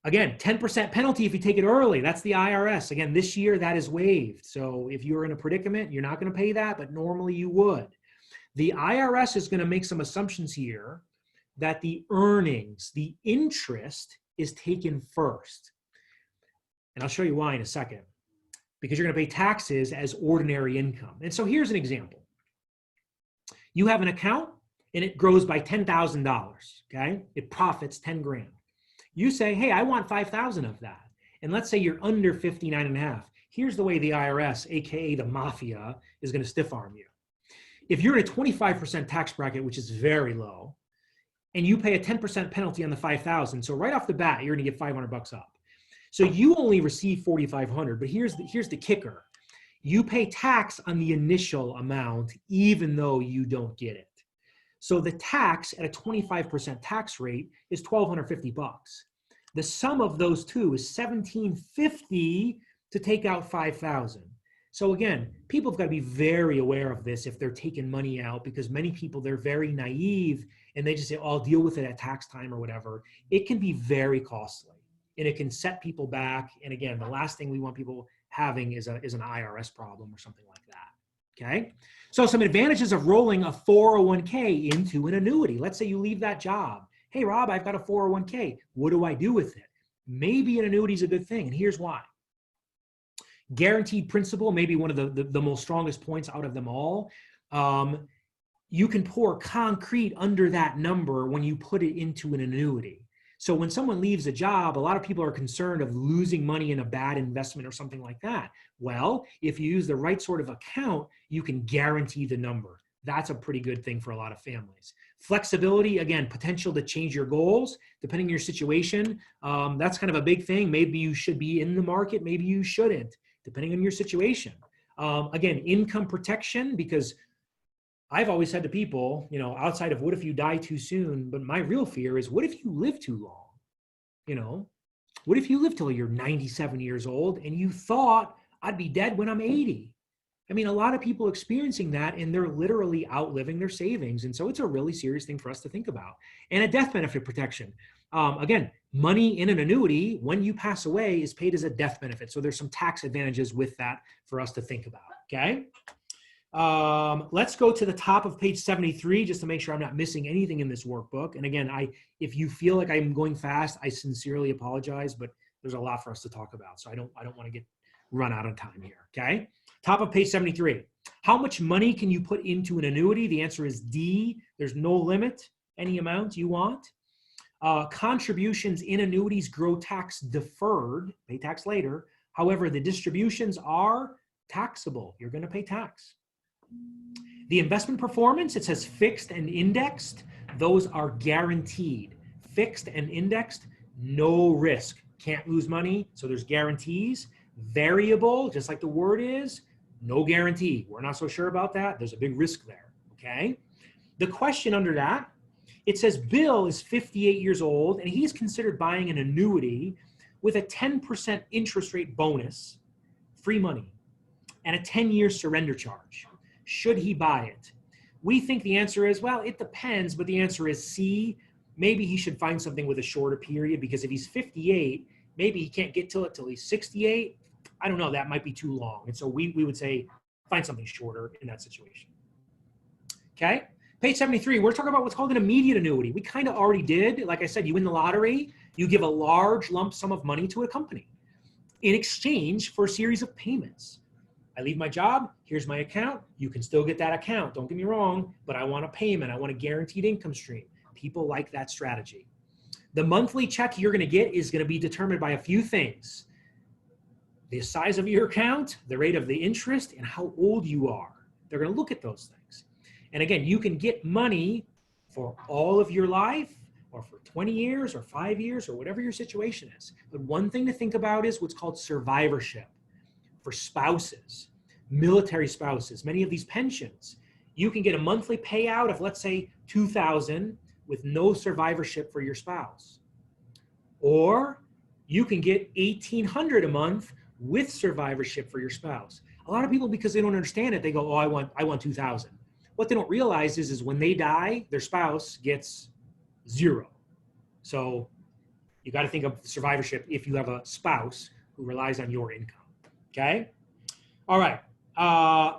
[SPEAKER 1] again, 10% penalty if you take it early. That's the IRS. Again, this year that is waived. So if you're in a predicament, you're not going to pay that, but normally you would. The IRS is going to make some assumptions here that the earnings, the interest is taken first. And I'll show you why in a second. Because you're going to pay taxes as ordinary income. And so here's an example. You have an account and it grows by $10,000, okay? It profits 10 grand. You say, hey, I want 5,000 of that. And let's say you're under 59 and a half. Here's the way the IRS, AKA the mafia, is going to stiff arm you. If you're in a 25% tax bracket, which is very low, and you pay a 10% penalty on the 5,000, so right off the bat, you're going to get $500 up. So you only receive 4,500, but here's the kicker. You pay tax on the initial amount, even though you don't get it. So the tax at a 25% tax rate is $1,250. The sum of those two is $1,750 to take out 5,000. So again, people have got to be very aware of this if they're taking money out, because many people, they're very naive and they just say, oh, I'll deal with it at tax time or whatever. It can be very costly and it can set people back. And again, the last thing we want people having is an IRS problem or something like that. Okay. So some advantages of rolling a 401k into an annuity. Let's say you leave that job. Hey, Rob, I've got a 401k. What do I do with it? Maybe an annuity is a good thing. And here's why. Guaranteed principal, maybe one of the most strongest points out of them all. You can pour concrete under that number when you put it into an annuity. So when someone leaves a job, a lot of people are concerned of losing money in a bad investment or something like that. Well, if you use the right sort of account, you can guarantee the number. That's a pretty good thing for a lot of families. Flexibility, again, potential to change your goals, depending on your situation. That's kind of a big thing. Maybe you should be in the market, maybe you shouldn't, depending on your situation. Again, income protection, because I've always said to people, you know, outside of what if you die too soon, but my real fear is what if you live too long? You know, what if you live till you're 97 years old and you thought I'd be dead when I'm 80? I mean, a lot of people experiencing that and they're literally outliving their savings. And so it's a really serious thing for us to think about. And a death benefit protection. Again, money in an annuity when you pass away is paid as a death benefit. So there's some tax advantages with that for us to think about, okay? Let's go to the top of page 73 just to make sure I'm not missing anything in this workbook. And again, if you feel like I'm going fast, I sincerely apologize, but there's a lot for us to talk about. So I don't want to get run out of time here, okay? Top of page 73. How much money can you put into an annuity? The answer is D. There's no limit, any amount you want. Contributions in annuities grow tax deferred, pay tax later. However, the distributions are taxable. You're going to pay tax. The investment performance, it says fixed and indexed. Those are guaranteed. Fixed and indexed, no risk. Can't lose money, so there's guarantees. Variable, just like the word is, no guarantee. We're not so sure about that. There's a big risk there, okay? The question under that, it says Bill is 58 years old and he's considered buying an annuity with a 10% interest rate bonus, free money, and a 10-year surrender charge. Should he buy it? We think the answer is, well, it depends, but the answer is C. Maybe he should find something with a shorter period, because if he's 58, maybe he can't get to it till he's 68. I don't know, that might be too long. And so we would say find something shorter in that situation. Okay, page 73, we're talking about what's called an immediate annuity. We kind of already did. Like I said, you win the lottery, you give a large lump sum of money to a company in exchange for a series of payments. I leave my job, here's my account. You can still get that account, don't get me wrong, but I want a payment. I want a guaranteed income stream. People like that strategy. The monthly check you're gonna get is gonna be determined by a few things. The size of your account, the rate of the interest, and how old you are. They're gonna look at those things. And again, you can get money for all of your life, or for 20 years, or 5 years, or whatever your situation is. But one thing to think about is what's called survivorship. For spouses, military spouses, many of these pensions, you can get a monthly payout of, let's say, $2,000 with no survivorship for your spouse. Or you can get $1,800 a month with survivorship for your spouse. A lot of people, because they don't understand it, they go, oh, I want 2,000. What they don't realize is when they die, their spouse gets 0. So you got to think of survivorship if you have a spouse who relies on your income. Okay. All right.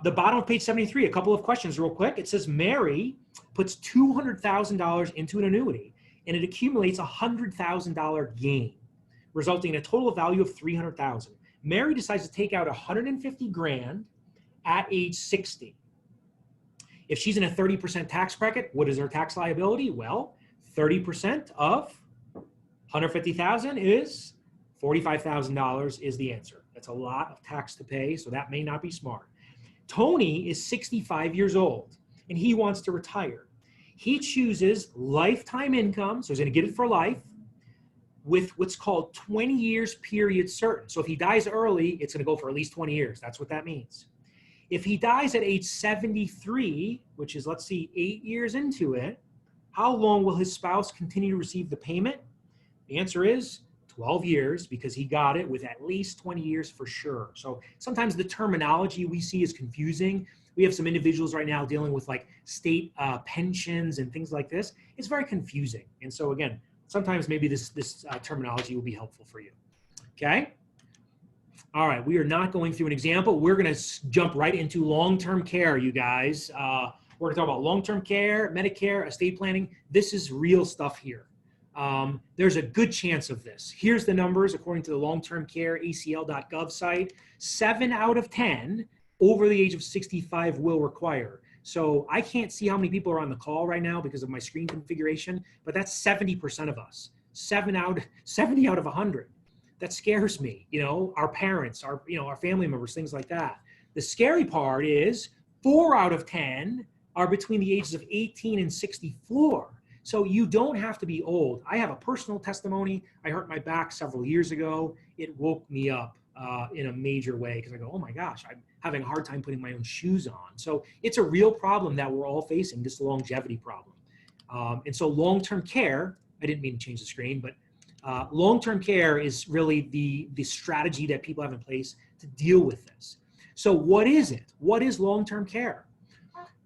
[SPEAKER 1] The bottom of page 73, a couple of questions real quick. It says Mary puts $200,000 into an annuity and it accumulates a $100,000 gain, resulting in a total value of $300,000. Mary decides to take out $150,000 at age 60. If she's in a 30% tax bracket, what is her tax liability? Well, 30% of $150,000 is $45,000 is the answer. That's a lot of tax to pay, so that may not be smart. Tony is 65 years old and he wants to retire. He chooses lifetime income, so he's going to get it for life, with what's called 20 years period certain. So if he dies early, it's going to go for at least 20 years. That's what that means. If he dies at age 73, which is, let's see, 8 years into it, how long will his spouse continue to receive the payment? The answer is 12 years, because he got it with at least 20 years for sure. So sometimes the terminology we see is confusing. We have some individuals right now dealing with like state pensions and things like this. It's very confusing. And so again, sometimes maybe this terminology will be helpful for you. Okay. All right. We are not going through an example. We're going to jump right into long-term care, you guys. We're going to talk about long-term care, Medicare, estate planning. This is real stuff here. There's a good chance of this. Here's the numbers according to the long-term care ACL.gov site. 7 out of 10 over the age of 65 will require. So I can't see how many people are on the call right now because of my screen configuration, but that's 70% of us. 70 out of 100. That scares me. You know, our parents, our family members, things like that. The scary part is 4 out of 10 are between the ages of 18 and 64. So you don't have to be old. I have a personal testimony. I hurt my back several years ago. It woke me up in a major way because I go, oh my gosh, I'm having a hard time putting my own shoes on. So it's a real problem that we're all facing, this longevity problem. And so long-term care, I didn't mean to change the screen, but long-term care is really the strategy that people have in place to deal with this. So what is it? What is long-term care?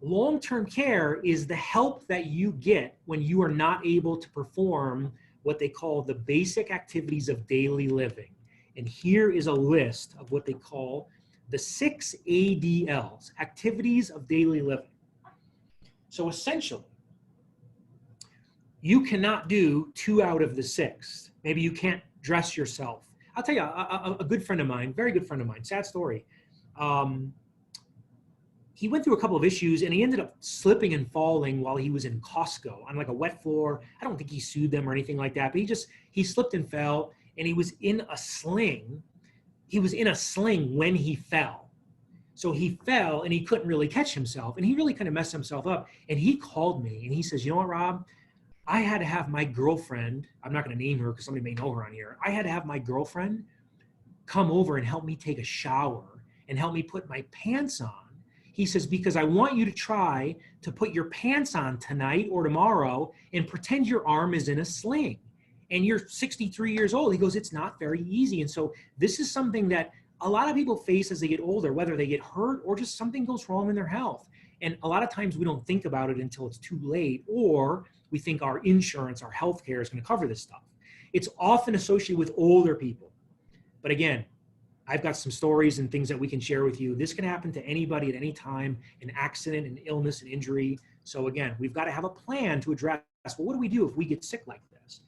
[SPEAKER 1] Long-term care is the help that you get when you are not able to perform what they call the basic activities of daily living. And here is a list of what they call the 6 ADLs, activities of daily living. So essentially, you cannot do 2 out of the 6. Maybe you can't dress yourself. I'll tell you, a good friend of mine, very good friend of mine, sad story. He went through a couple of issues and he ended up slipping and falling while he was in Costco on like a wet floor. I don't think he sued them or anything like that, but he slipped and fell and he was in a sling. He was in a sling when he fell. So he fell and he couldn't really catch himself and he really kind of messed himself up. And he called me and he says, you know what, Rob? I had to have my girlfriend, I'm not going to name her because somebody may know her on here. I had to have my girlfriend come over and help me take a shower and help me put my pants on. He says, because I want you to try to put your pants on tonight or tomorrow and pretend your arm is in a sling. And you're 63 years old. He goes, it's not very easy. And so this is something that a lot of people face as they get older, whether they get hurt or just something goes wrong in their health. And a lot of times we don't think about it until it's too late, or we think our insurance, our health care is going to cover this stuff. It's often associated with older people. But again, I've got some stories and things that we can share with you. This can happen to anybody at any time, an accident, an illness, an injury. So again, we've got to have a plan to address, well, what do we do if we get sick like this?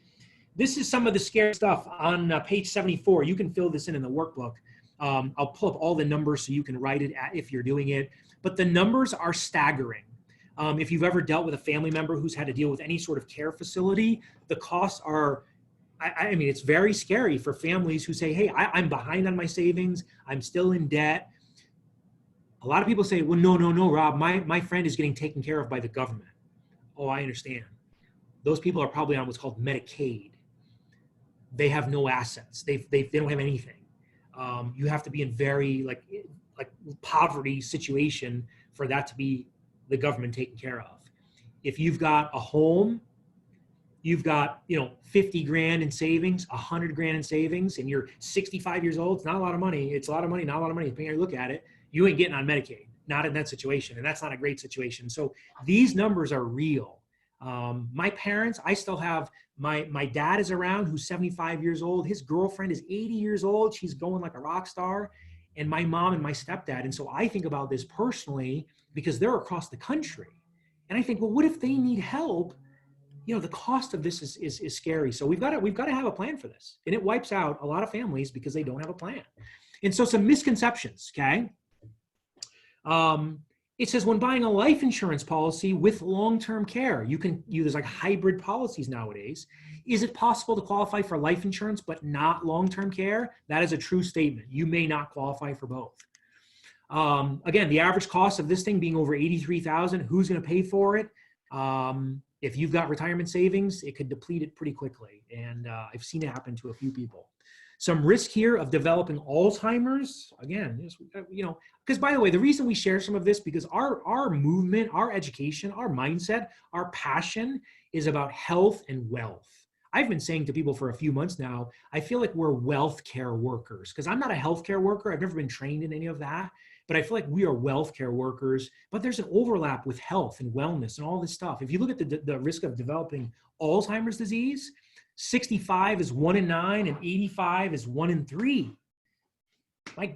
[SPEAKER 1] This is some of the scary stuff on page 74. You can fill this in the workbook. I'll pull up all the numbers so you can write it if you're doing it. But the numbers are staggering. If you've ever dealt with a family member who's had to deal with any sort of care facility, the costs are, I mean, it's very scary for families who say, hey, I'm behind on my savings. I'm still in debt. A lot of people say, well, no, Rob, my friend is getting taken care of by the government. Oh, I understand. Those people are probably on what's called Medicaid. They have no assets. They don't have anything. You have to be in very like poverty situation for that to be the government taken care of. If you've got a home, you've got, 50 grand in savings, 100 grand in savings, and you're 65 years old, it's not a lot of money. It's a lot of money, not a lot of money. Depending on how you look at it, you ain't getting on Medicaid, not in that situation. And that's not a great situation. So these numbers are real. My parents, I still have, my dad is around who's 75 years old. His girlfriend is 80 years old. She's going like a rock star. And my mom and my stepdad. And so I think about this personally because they're across the country. And I think, well, what if they need help? The cost of this is scary. So we've got to have a plan for this. And it wipes out a lot of families because they don't have a plan. And so some misconceptions, okay? It says when buying a life insurance policy with long-term care, there's like hybrid policies nowadays. Is it possible to qualify for life insurance but not long-term care? That is a true statement. You may not qualify for both. Again, the average cost of this thing being over $83,000, who's going to pay for it? If you've got retirement savings, it could deplete it pretty quickly. And I've seen it happen to a few people. Some risk here of developing Alzheimer's. Again, because by the way, the reason we share some of this, because our movement, our education, our mindset, our passion is about health and wealth. I've been saying to people for a few months now, I feel like we're wealth care workers, because I'm not a healthcare worker. I've never been trained in any of that, but I feel like we are wealth care workers, but there's an overlap with health and wellness and all this stuff. If you look at the risk of developing Alzheimer's disease, 65 is 1 in 9 and 85 is 1 in 3.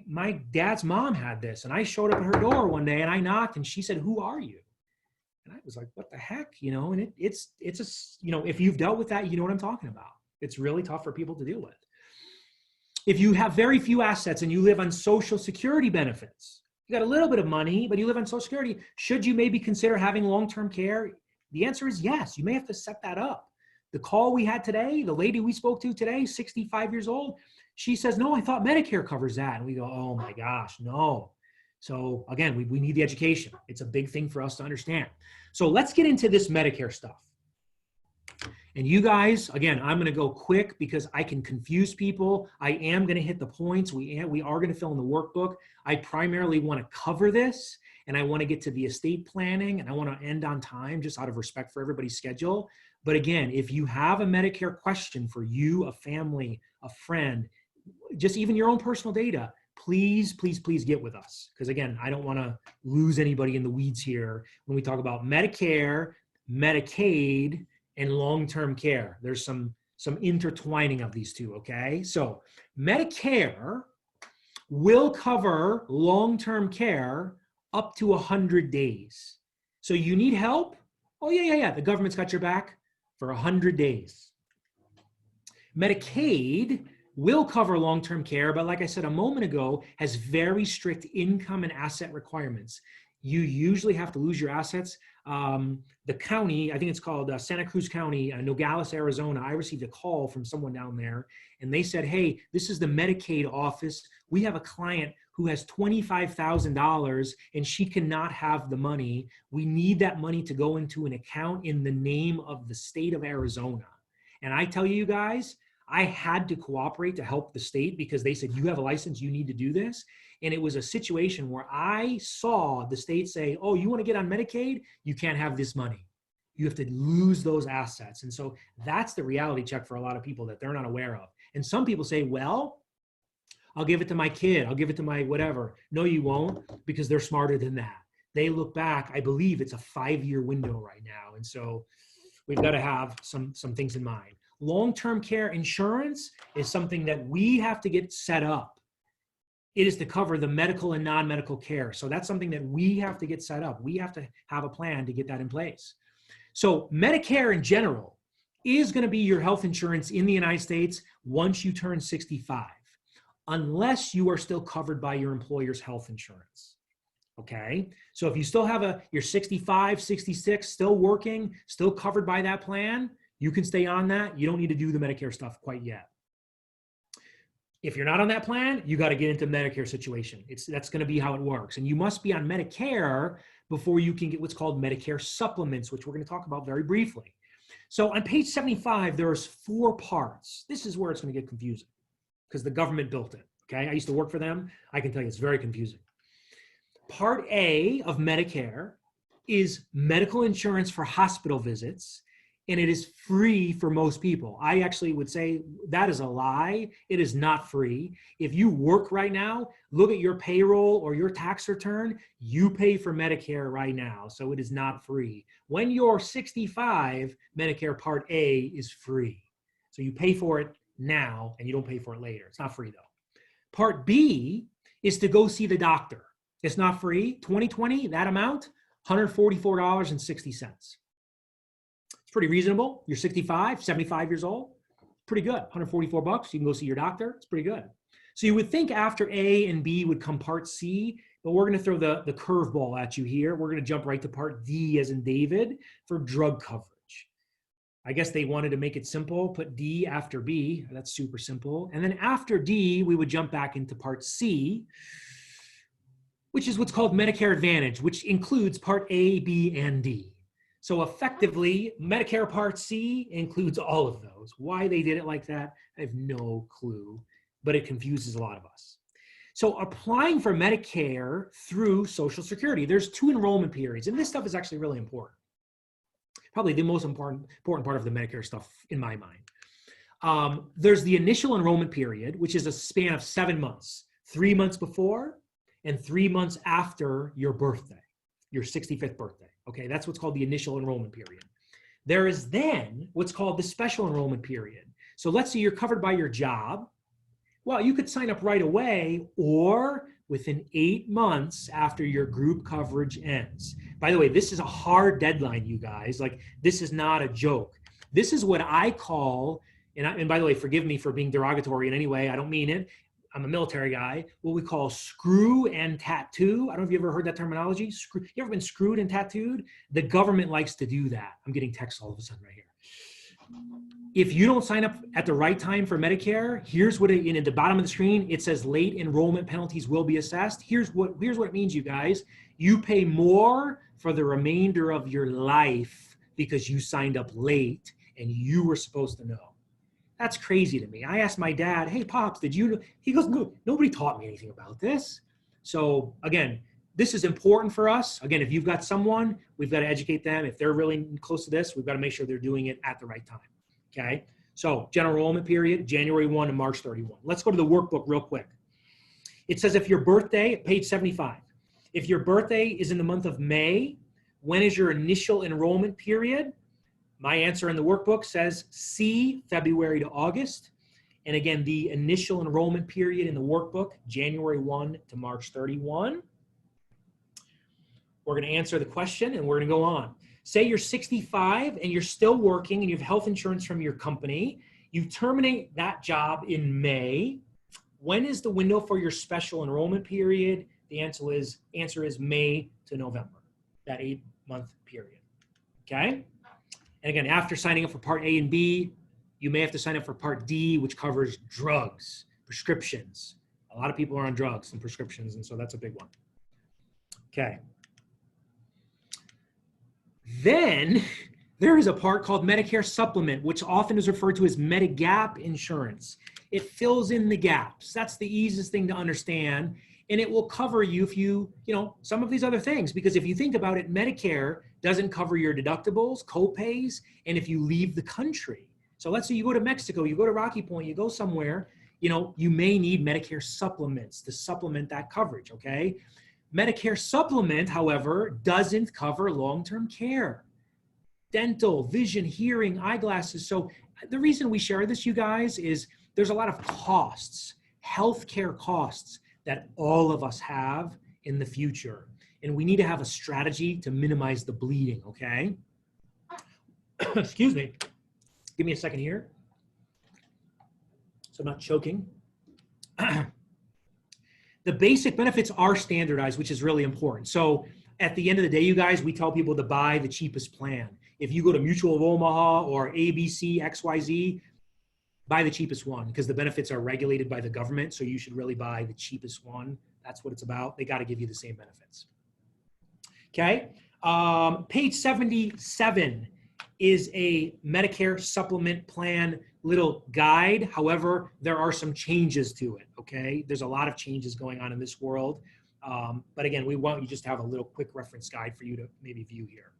[SPEAKER 1] My dad's mom had this, and I showed up at her door one day and I knocked and she said, "Who are you?" And I was like, what the heck, and it's if you've dealt with that, you know what I'm talking about. It's really tough for people to deal with. If you have very few assets and you live on Social Security benefits, you got a little bit of money, but you live on Social Security, should you maybe consider having long-term care? The answer is yes. You may have to set that up. The call we had today, the lady we spoke to today, 65 years old, she says, "No, I thought Medicare covers that." And we go, "Oh my gosh, no." So again, we need the education. It's a big thing for us to understand. So let's get into this Medicare stuff. And you guys, again, I'm going to go quick because I can confuse people. I am going to hit the points. We are going to fill in the workbook. I primarily want to cover this, and I want to get to the estate planning, and I want to end on time just out of respect for everybody's schedule. But again, if you have a Medicare question for you, a family, a friend, just even your own personal data, please, please, please get with us. Because again, I don't want to lose anybody in the weeds here when we talk about Medicare, Medicaid, and long-term care. There's some intertwining of these two, okay? So Medicare will cover long-term care up to 100 days. So you need help? Oh, yeah. The government's got your back for 100 days. Medicaid will cover long-term care, but like I said a moment ago, has very strict income and asset requirements. You usually have to lose your assets. The county, I think it's called Santa Cruz County, Nogales, Arizona. I received a call from someone down there, and they said, "Hey, this is the Medicaid office. We have a client who has $25,000 and she cannot have the money. We need that money to go into an account in the name of the state of Arizona." And I tell you guys, I had to cooperate to help the state because they said, "You have a license, you need to do this." And it was a situation where I saw the state say, "Oh, you want to get on Medicaid? You can't have this money. You have to lose those assets." And so that's the reality check for a lot of people that they're not aware of. And some people say, "Well, I'll give it to my kid. I'll give it to my whatever." No, you won't, because they're smarter than that. They look back, I believe it's a 5-year window right now. And so we've got to have some things in mind. Long-term care insurance is something that we have to get set up. It is to cover the medical and non-medical care. So that's something that we have to get set up. We have to have a plan to get that in place. So Medicare in general is going to be your health insurance in the United States once you turn 65, unless you are still covered by your employer's health insurance. Okay, so if you still have you're 65, 66, still working, still covered by that plan, you can stay on that. You don't need to do the Medicare stuff quite yet. If you're not on that plan, you got to get into Medicare situation. That's going to be how it works. And you must be on Medicare before you can get what's called Medicare supplements, which we're going to talk about very briefly. So on page 75, there's 4 parts. This is where it's going to get confusing because the government built it. Okay, I used to work for them. I can tell you it's very confusing. Part A of Medicare is medical insurance for hospital visits and it is free for most people. I actually would say that is a lie. It is not free. If you work right now, look at your payroll or your tax return, you pay for Medicare right now. So it is not free. When you're 65, Medicare Part A is free. So you pay for it now and you don't pay for it later. It's not free though. Part B is to go see the doctor. It's not free. 2020, that amount, $144.60. It's pretty reasonable. You're 65, 75 years old. Pretty good. 144 bucks. You can go see your doctor. It's pretty good. So you would think after A and B would come Part C, but we're going to throw the curveball at you here. We're going to jump right to Part D as in David for drug coverage. I guess they wanted to make it simple, put D after B. That's super simple. And then after D, we would jump back into Part C, which is what's called Medicare Advantage, which includes Part A, B, and D. So effectively, Medicare Part C includes all of those. Why they did it like that, I have no clue, but it confuses a lot of us. So applying for Medicare through Social Security, there's 2 enrollment periods, and this stuff is actually really important. Probably the most important part of the Medicare stuff in my mind. There's the initial enrollment period, which is a span of 7 months, 3 months before and 3 months after your birthday, your 65th birthday. Okay, that's what's called the initial enrollment period. There is then what's called the special enrollment period. So let's say you're covered by your job. Well, you could sign up right away or within 8 months after your group coverage ends. By the way, this is a hard deadline, you guys. Like, this is not a joke. This is what I call, and by the way, forgive me for being derogatory in any way. I don't mean it. I'm a military guy. What we call screw and tattoo. I don't know if you ever heard that terminology. Screw. You ever been screwed and tattooed? The government likes to do that. I'm getting texts all of a sudden right here. If you don't sign up at the right time for Medicare, here's what at the bottom of the screen, it says late enrollment penalties will be assessed. Here's what it means, you guys. You pay more for the remainder of your life because you signed up late and you were supposed to know. That's crazy to me. I asked my dad, hey, Pops, did you know? He goes, no, nobody taught me anything about this. So again, this is important for us. Again, if you've got someone, we've got to educate them. If they're really close to this, we've got to make sure they're doing it at the right time. Okay, so general enrollment period, January 1 to March 31. Let's go to the workbook real quick. It says if your birthday, page 75, if your birthday is in the month of May, when is your initial enrollment period? My answer in the workbook says C, February to August. And again, the initial enrollment period in the workbook, January 1 to March 31. We're going to answer the question and we're going to go on. Say you're 65 and you're still working and you have health insurance from your company. You terminate that job in May. When is the window for your special enrollment period? The answer is May to November, that 8-month period. Okay? And again, after signing up for Part A and B, you may have to sign up for Part D, which covers drugs, prescriptions. A lot of people are on drugs and prescriptions, and so that's a big one. Okay. Then there is a part called Medicare Supplement, which often is referred to as Medigap insurance. It fills in the gaps. That's the easiest thing to understand. And it will cover you if you some of these other things, because if you think about it, Medicare doesn't cover your deductibles, co-pays, and if you leave the country. So let's say you go to Mexico, you go to Rocky Point, you go somewhere, you may need Medicare supplements to supplement that coverage, okay? Medicare Supplement, however, doesn't cover long-term care, dental, vision, hearing, eyeglasses. So the reason we share this, you guys, is there's a lot of costs, healthcare costs that all of us have in the future. And we need to have a strategy to minimize the bleeding, okay? Excuse me. Give me a second here. So I'm not choking. The basic benefits are standardized, which is really important. So at the end of the day, you guys, we tell people to buy the cheapest plan. If you go to Mutual of Omaha or ABC, XYZ, buy the cheapest one because the benefits are regulated by the government. So you should really buy the cheapest one. That's what it's about. They got to give you the same benefits. Okay. Page 77 is a Medicare supplement plan little guide. However, there are some changes to it. Okay. There's a lot of changes going on in this world. But again, we want you just to have a little quick reference guide for you to maybe view here.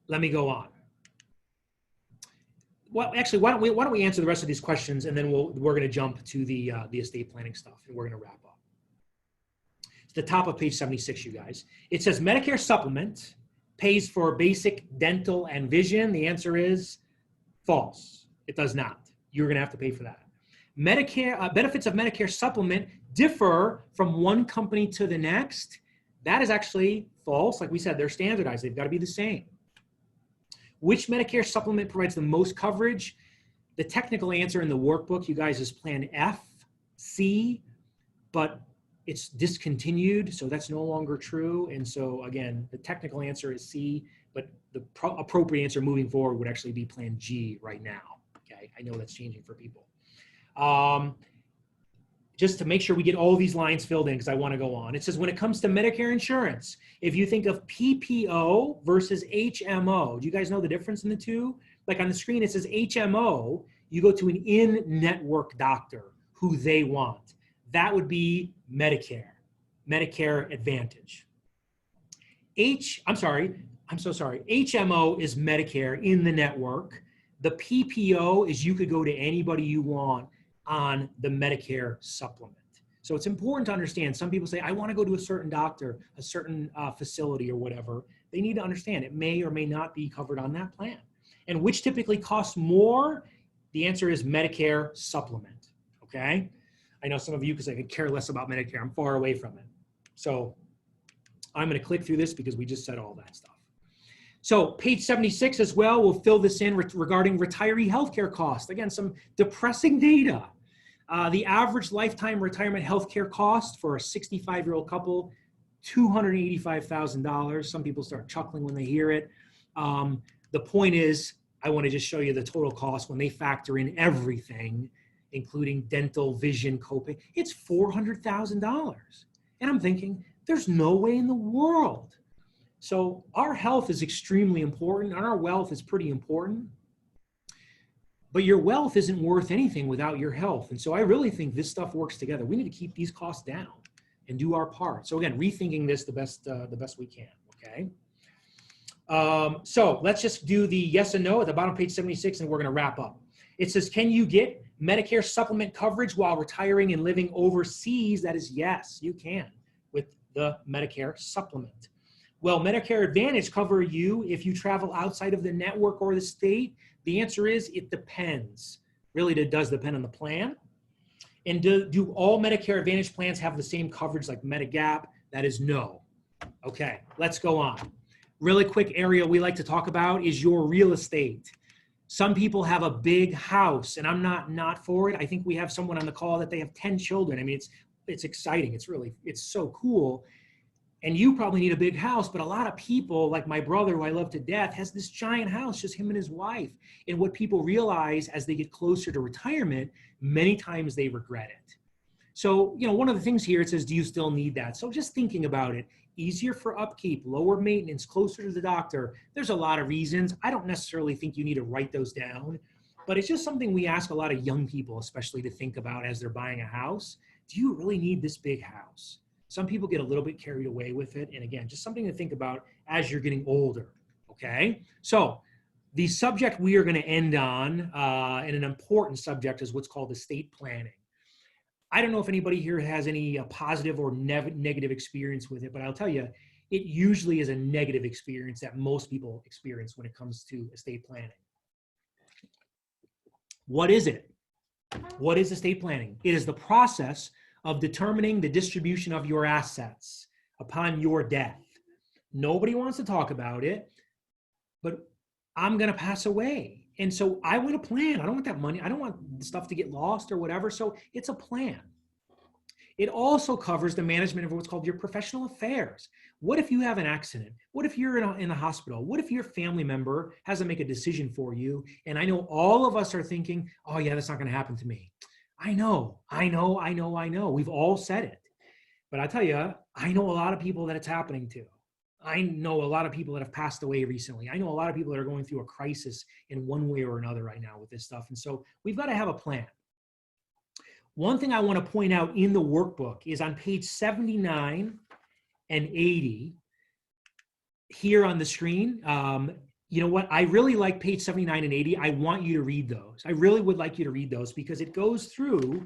[SPEAKER 1] Let me go on. well, actually, why don't we answer the rest of these questions, and then we're going to jump to the estate planning stuff, and we're going to wrap up. It's the top of page 76, you guys. It says Medicare supplement pays for basic dental and vision. The answer is false. It does not. You're going to have to pay for that. Medicare benefits of Medicare supplement differ from one company to the next. That is actually false. Like we said, they're standardized. They've got to be the same. Which Medicare supplement provides the most coverage? The technical answer in the workbook, you guys, is Plan F, C, but it's discontinued, so that's no longer true. And so again, the technical answer is C, but the appropriate answer moving forward would actually be Plan G right now. Okay, I know that's changing for people. Just to make sure we get all these lines filled in, because I want to go on. It says when it comes to Medicare insurance, if you think of PPO versus HMO, do you guys know the difference in the two? Like on the screen, it says HMO, you go to an in-network doctor who they want. That would be Medicare Advantage. I'm so sorry. HMO is Medicare in the network. The PPO is you could go to anybody you want on the Medicare supplement. So it's important to understand. Some people say, I want to go to a certain doctor, a certain facility or whatever. They need to understand it may or may not be covered on that plan. And which typically costs more? The answer is Medicare supplement, okay? I know some of you, because I could care less about Medicare, I'm far away from it. So I'm gonna click through this because we just said all that stuff. So page 76 as well, we'll fill this in regarding retiree healthcare costs. Again, some depressing data. The average lifetime retirement healthcare cost for a 65-year-old couple, $285,000. Some people start chuckling when they hear it. The point is, I want to just show you the total cost when they factor in everything, including dental, vision, copay. It's $400,000. And I'm thinking, there's no way in the world. So our health is extremely important, and our wealth is pretty important. But your wealth isn't worth anything without your health. And so I really think this stuff works together. We need to keep these costs down and do our part. So again, rethinking this the best we can, okay? So let's just do the yes and no at the bottom of page 76, and we're gonna wrap up. It says, can you get Medicare supplement coverage while retiring and living overseas? That is yes, you can with the Medicare supplement. Will Medicare Advantage cover you if you travel outside of the network or the state? The answer is it depends. Really, it does depend on the plan. And do all Medicare Advantage plans have the same coverage like Medigap? That is no. Okay, let's go on. Really quick area we like to talk about is your real estate. Some people have a big house, and I'm not for it. I think we have someone on the call that they have 10 children. I mean, it's exciting. It's so cool. And you probably need a big house, but a lot of people, like my brother, who I love to death, has this giant house, just him and his wife. And what people realize as they get closer to retirement, many times they regret it. So, one of the things here, it says, do you still need that? So just thinking about it, easier for upkeep, lower maintenance, closer to the doctor. There's a lot of reasons. I don't necessarily think you need to write those down, but it's just something we ask a lot of young people, especially, to think about as they're buying a house. Do you really need this big house? Some people get a little bit carried away with it. And again, just something to think about as you're getting older, okay? So the subject we are gonna end on, and an important subject, is what's called estate planning. I don't know if anybody here has any positive or negative experience with it, but I'll tell you, it usually is a negative experience that most people experience when it comes to estate planning. What is it? What is estate planning? It is the process of determining the distribution of your assets upon your death. Nobody wants to talk about it, but I'm going to pass away. And so I want a plan. I don't want that money. I don't want stuff to get lost or whatever. So it's a plan. It also covers the management of what's called your professional affairs. What if you have an accident? What if you're in a hospital? What if your family member has to make a decision for you? And I know all of us are thinking, oh yeah, that's not going to happen to me. I know. We've all said it. But I tell you, I know a lot of people that it's happening to. I know a lot of people that have passed away recently. I know a lot of people that are going through a crisis in one way or another right now with this stuff. And so we've got to have a plan. One thing I want to point out in the workbook is on page 79 and 80 here on the screen. you know what? I really like page 79 and 80. I want you to read those. I really would like you to read those because it goes through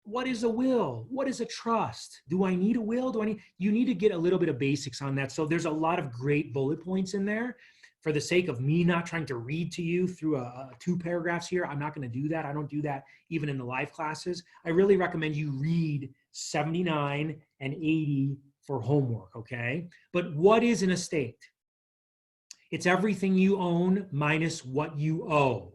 [SPEAKER 1] what is a will? What is a trust? Do I need a will? You need to get a little bit of basics on that. So there's a lot of great bullet points in there. For the sake of me not trying to read to you through two paragraphs here, I'm not going to do that. I don't do that even in the live classes. I really recommend you read 79 and 80 for homework, okay? But what is an estate? It's everything you own minus what you owe.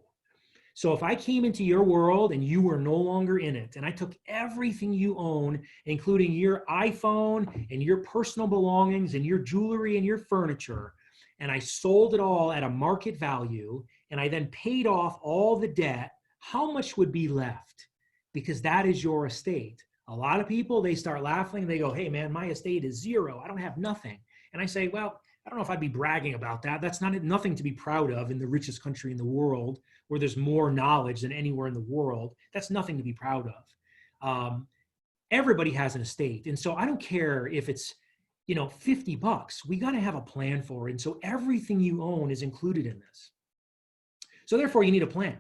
[SPEAKER 1] So if I came into your world and you were no longer in it, and I took everything you own, including your iPhone and your personal belongings and your jewelry and your furniture, and I sold it all at a market value, and I then paid off all the debt, how much would be left? Because that is your estate. A lot of people, they start laughing. They go, hey man, my estate is zero. I don't have nothing. And I say, well, I don't know if I'd be bragging about that. That's nothing to be proud of in the richest country in the world, where there's more knowledge than anywhere in the world. That's nothing to be proud of. Everybody has an estate. And so I don't care if it's, $50. We got to have a plan for it. And so everything you own is included in this. So therefore you need a plan.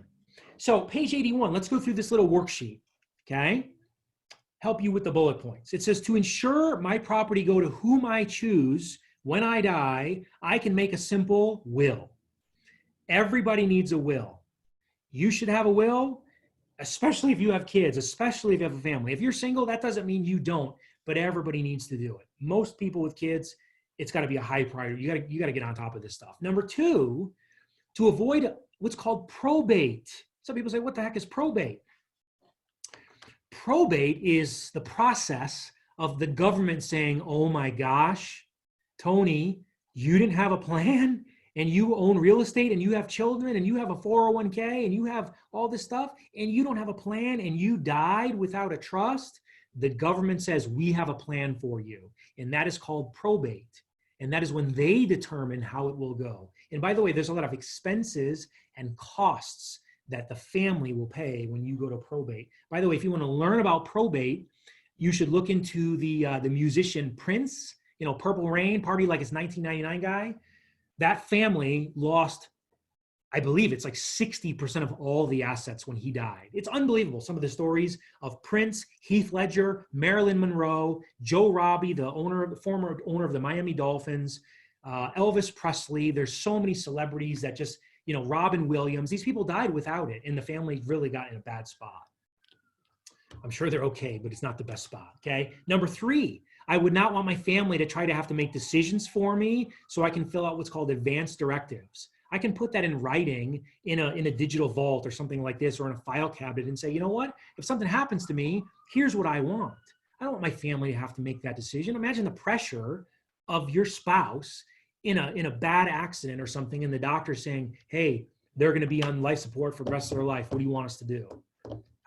[SPEAKER 1] So page 81, let's go through this little worksheet, okay? Help you with the bullet points. It says, to ensure my property go to whom I choose when I die, I can make a simple will. Everybody needs a will. You should have a will, especially if you have kids, especially if you have a family. If you're single, that doesn't mean you don't, but everybody needs to do it. Most people with kids, it's got to be a high priority. You got to get on top of this stuff. Number two, to avoid what's called probate. Some people say, what the heck is probate? Probate is the process of the government saying, oh my gosh, Tony, you didn't have a plan and you own real estate and you have children and you have a 401k and you have all this stuff and you don't have a plan and you died without a trust. The government says, we have a plan for you. And that is called probate. And that is when they determine how it will go. And by the way, there's a lot of expenses and costs that the family will pay when you go to probate. By the way, if you want to learn about probate, you should look into the musician Prince, Purple Rain, Party Like It's 1999 guy. That family lost, I believe it's like 60% of all the assets when he died. It's unbelievable. Some of the stories of Prince, Heath Ledger, Marilyn Monroe, Joe Robbie, the former owner of the Miami Dolphins, Elvis Presley. There's so many celebrities that just, Robin Williams, these people died without it. And the family really got in a bad spot. I'm sure they're okay, but it's not the best spot, okay? Number three, I would not want my family to try to have to make decisions for me so I can fill out what's called advanced directives. I can put that in writing in a digital vault or something like this or in a file cabinet and say, you know what? If something happens to me, here's what I want. I don't want my family to have to make that decision. Imagine the pressure of your spouse in a bad accident or something and the doctor saying, hey, they're going to be on life support for the rest of their life. What do you want us to do?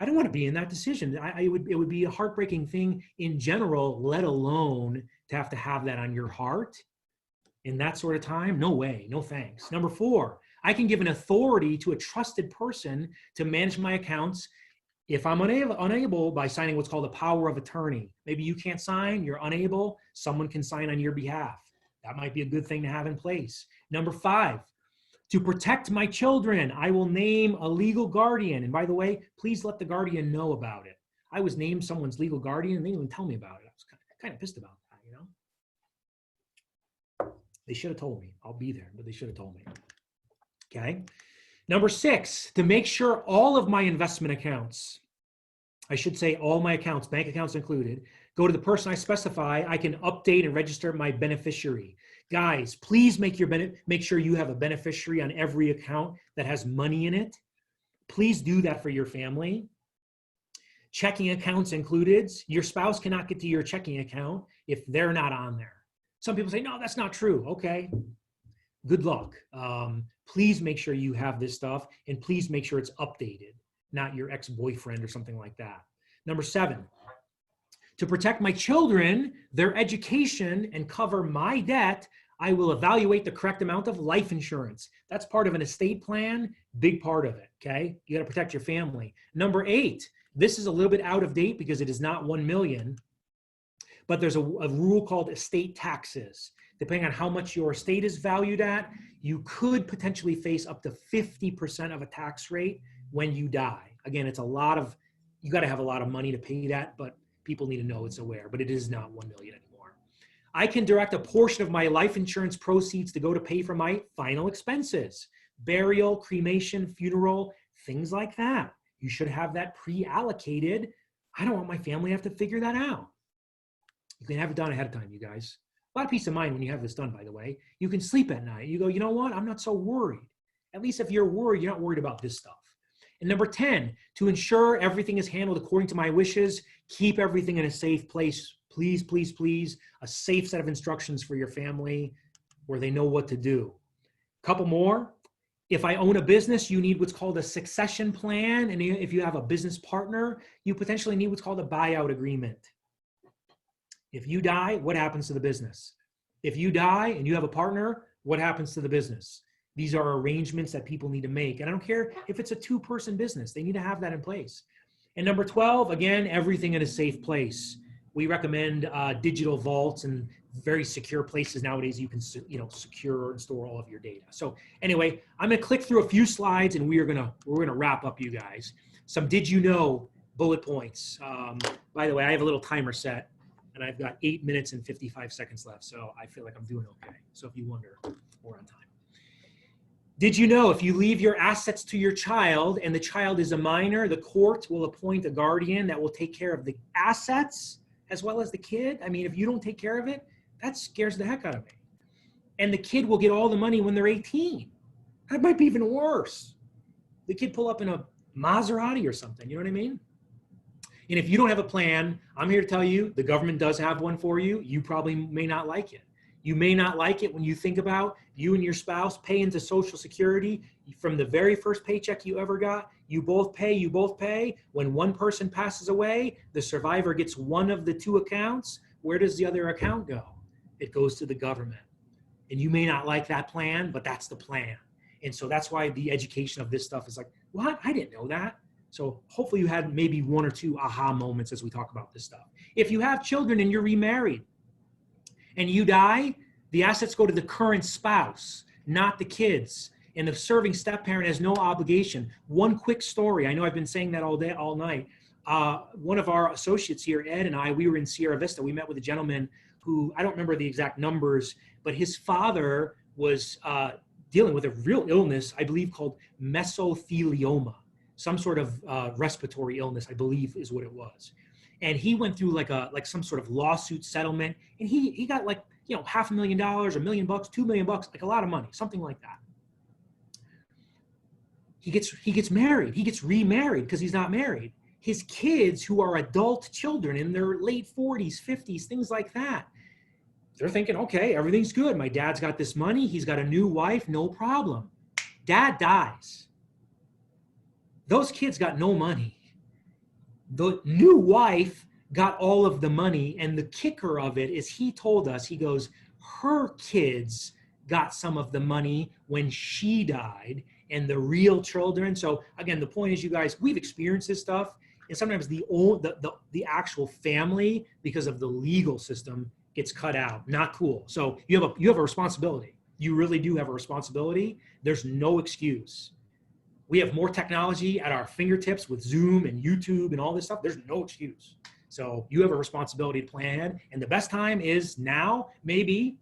[SPEAKER 1] I don't want to be in that decision. It would be a heartbreaking thing in general, let alone to have that on your heart in that sort of time. No way, no thanks. Number four, I can give an authority to a trusted person to manage my accounts if I'm unable by signing what's called a power of attorney. Maybe you can't sign, you're unable, someone can sign on your behalf. That might be a good thing to have in place. Number five, to protect my children, I will name a legal guardian. And by the way, please let the guardian know about it. I was named someone's legal guardian and they didn't even tell me about it. I was kind of pissed about that, They should have told me. I'll be there, but they should have told me. Okay. Number six, to make sure all of my investment accounts, I should say all my accounts, bank accounts included, go to the person I specify, I can update and register my beneficiary. Guys, please make sure you have a beneficiary on every account that has money in it. Please do that for your family. Checking accounts included. Your spouse cannot get to your checking account if they're not on there. Some people say, no, that's not true. Okay, good luck. Please make sure you have this stuff and please make sure it's updated, not your ex-boyfriend or something like that. Number seven, to protect my children, their education, and cover my debt, I will evaluate the correct amount of life insurance. That's part of an estate plan, big part of it, okay? You gotta protect your family. Number eight, this is a little bit out of date because it is not 1 million, but there's a rule called estate taxes. Depending on how much your estate is valued at, you could potentially face up to 50% of a tax rate when you die. Again, it's a lot of, you got to have a lot of money to pay that, but people need to know it's aware, but it is not 1 million anymore. I can direct a portion of my life insurance proceeds to go to pay for my final expenses, burial, cremation, funeral, things like that. You should have that pre-allocated. I don't want my family to have to figure that out. You can have it done ahead of time, you guys. A lot of peace of mind when you have this done, by the way. You can sleep at night. You go, you know what? I'm not so worried. At least if you're worried, you're not worried about this stuff. And number 10, to ensure everything is handled according to my wishes, keep everything in a safe place. Please, please, please. A safe set of instructions for your family where they know what to do. A couple more. If I own a business, you need what's called a succession plan. And if you have a business partner, you potentially need what's called a buyout agreement. If you die, what happens to the business? If you die and you have a partner, what happens to the business? These are arrangements that people need to make. And I don't care if it's a 2-person business, they need to have that in place. And number 12, again, everything in a safe place. We recommend digital vaults and very secure places nowadays you can secure and store all of your data. So anyway, I'm gonna click through a few slides and we're gonna wrap up, you guys. Some did you know bullet points. By the way, I have a little timer set and I've got 8 minutes and 55 seconds left. So I feel like I'm doing okay. So if you wonder, we're on time. Did you know if you leave your assets to your child and the child is a minor, the court will appoint a guardian that will take care of the assets as well as the kid? I mean, if you don't take care of it, that scares the heck out of me. And the kid will get all the money when they're 18. That might be even worse. The kid pull up in a Maserati or something, you know what I mean? And if you don't have a plan, I'm here to tell you, the government does have one for you. You probably may not like it. You may not like it when you think about you and your spouse pay into Social Security from the very first paycheck you ever got. You both pay. When one person passes away, the survivor gets one of the 2 accounts. Where does the other account go? It goes to the government. And you may not like that plan, but that's the plan. And so that's why the education of this stuff is like, what? I didn't know that. So hopefully you had maybe 1 or 2 aha moments as we talk about this stuff. If you have children and you're remarried and you die, the assets go to the current spouse, not the kids. And the serving step-parent has no obligation. One quick story. I know I've been saying that all day, all night. One of our associates here, Ed and I, we were in Sierra Vista. We met with a gentleman who, I don't remember the exact numbers, but his father was dealing with a real illness, I believe called mesothelioma, some sort of respiratory illness, I believe is what it was. And he went through like some sort of lawsuit settlement, and he got like, $500,000, $1 million, $2 million, like a lot of money, something like that. He gets married. He gets remarried because he's not married. His kids, who are adult children in their late 40s, 50s, things like that, they're thinking, okay, everything's good. My dad's got this money. He's got a new wife, no problem. Dad dies. Those kids got no money. The new wife got all of the money, and the kicker of it is he told us, he goes, her kids got some of the money when she died, and the real children. So again, the point is, you guys, we've experienced this stuff, and sometimes the actual family, because of the legal system, gets cut out. Not cool. So you have a responsibility. You really do have a responsibility. There's no excuse. We have more technology at our fingertips with Zoom and YouTube and all this stuff. There's no excuse. So you have a responsibility to plan ahead. And the best time is now, maybe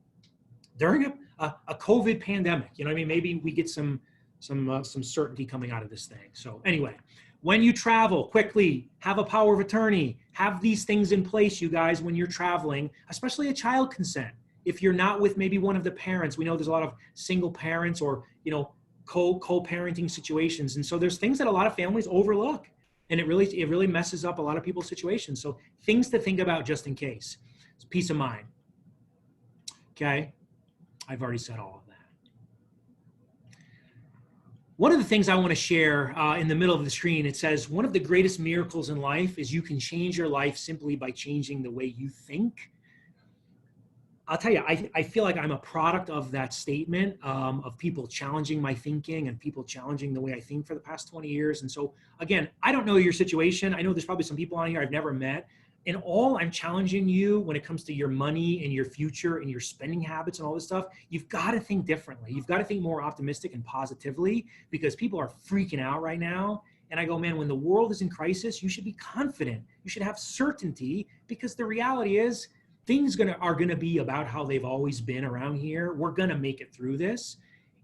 [SPEAKER 1] during a COVID pandemic. You know what I mean? Maybe we get some certainty coming out of this thing. So anyway, when you travel, quickly have a power of attorney. Have these things in place, you guys, when you're traveling, especially a child consent. If you're not with maybe one of the parents, we know there's a lot of single parents or, co-parenting situations. And so there's things that a lot of families overlook, and it really messes up a lot of people's situations. So things to think about just in case. It's peace of mind. Okay. I've already said all of that. One of the things I want to share in the middle of the screen, it says, one of the greatest miracles in life is you can change your life simply by changing the way you think. I'll tell you, I feel like I'm a product of that statement, of people challenging my thinking and people challenging the way I think for the past 20 years. And so again, I don't know your situation. I know there's probably some people on here I've never met, And all I'm challenging you when it comes to your money and your future and your spending habits and all this stuff, you've got to think differently. You've got to think more optimistic and positively, because people are freaking out right now. And I go, man, when the world is in crisis, you should be confident. You should have certainty, because the reality is things are gonna be about how they've always been around here. We're gonna make it through this.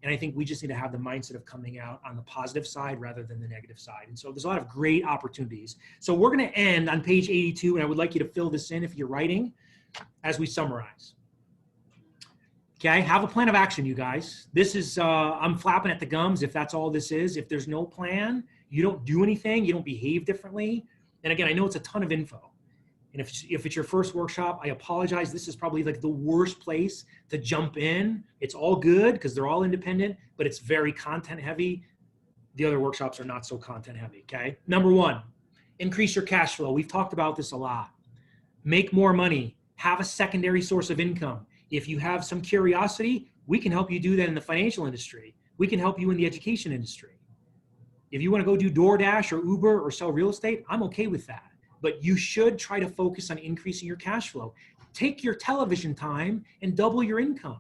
[SPEAKER 1] And I think we just need to have the mindset of coming out on the positive side rather than the negative side. And so there's a lot of great opportunities. So we're going to end on page 82, and I would like you to fill this in if you're writing as we summarize. Okay, have a plan of action, you guys. This is, I'm flapping at the gums if that's all this is. If there's no plan, you don't do anything, you don't behave differently. And again, I know it's a ton of info. And if it's your first workshop, I apologize. This is probably like the worst place to jump in. It's all good because they're all independent, but it's very content heavy. The other workshops are not so content heavy, okay? Number one, increase your cash flow. We've talked about this a lot. Make more money. Have a secondary source of income. If you have some curiosity, we can help you do that in the financial industry. We can help you in the education industry. If you want to go do DoorDash or Uber or sell real estate, I'm okay with that. But you should try to focus on increasing your cash flow. Take your television time and double your income.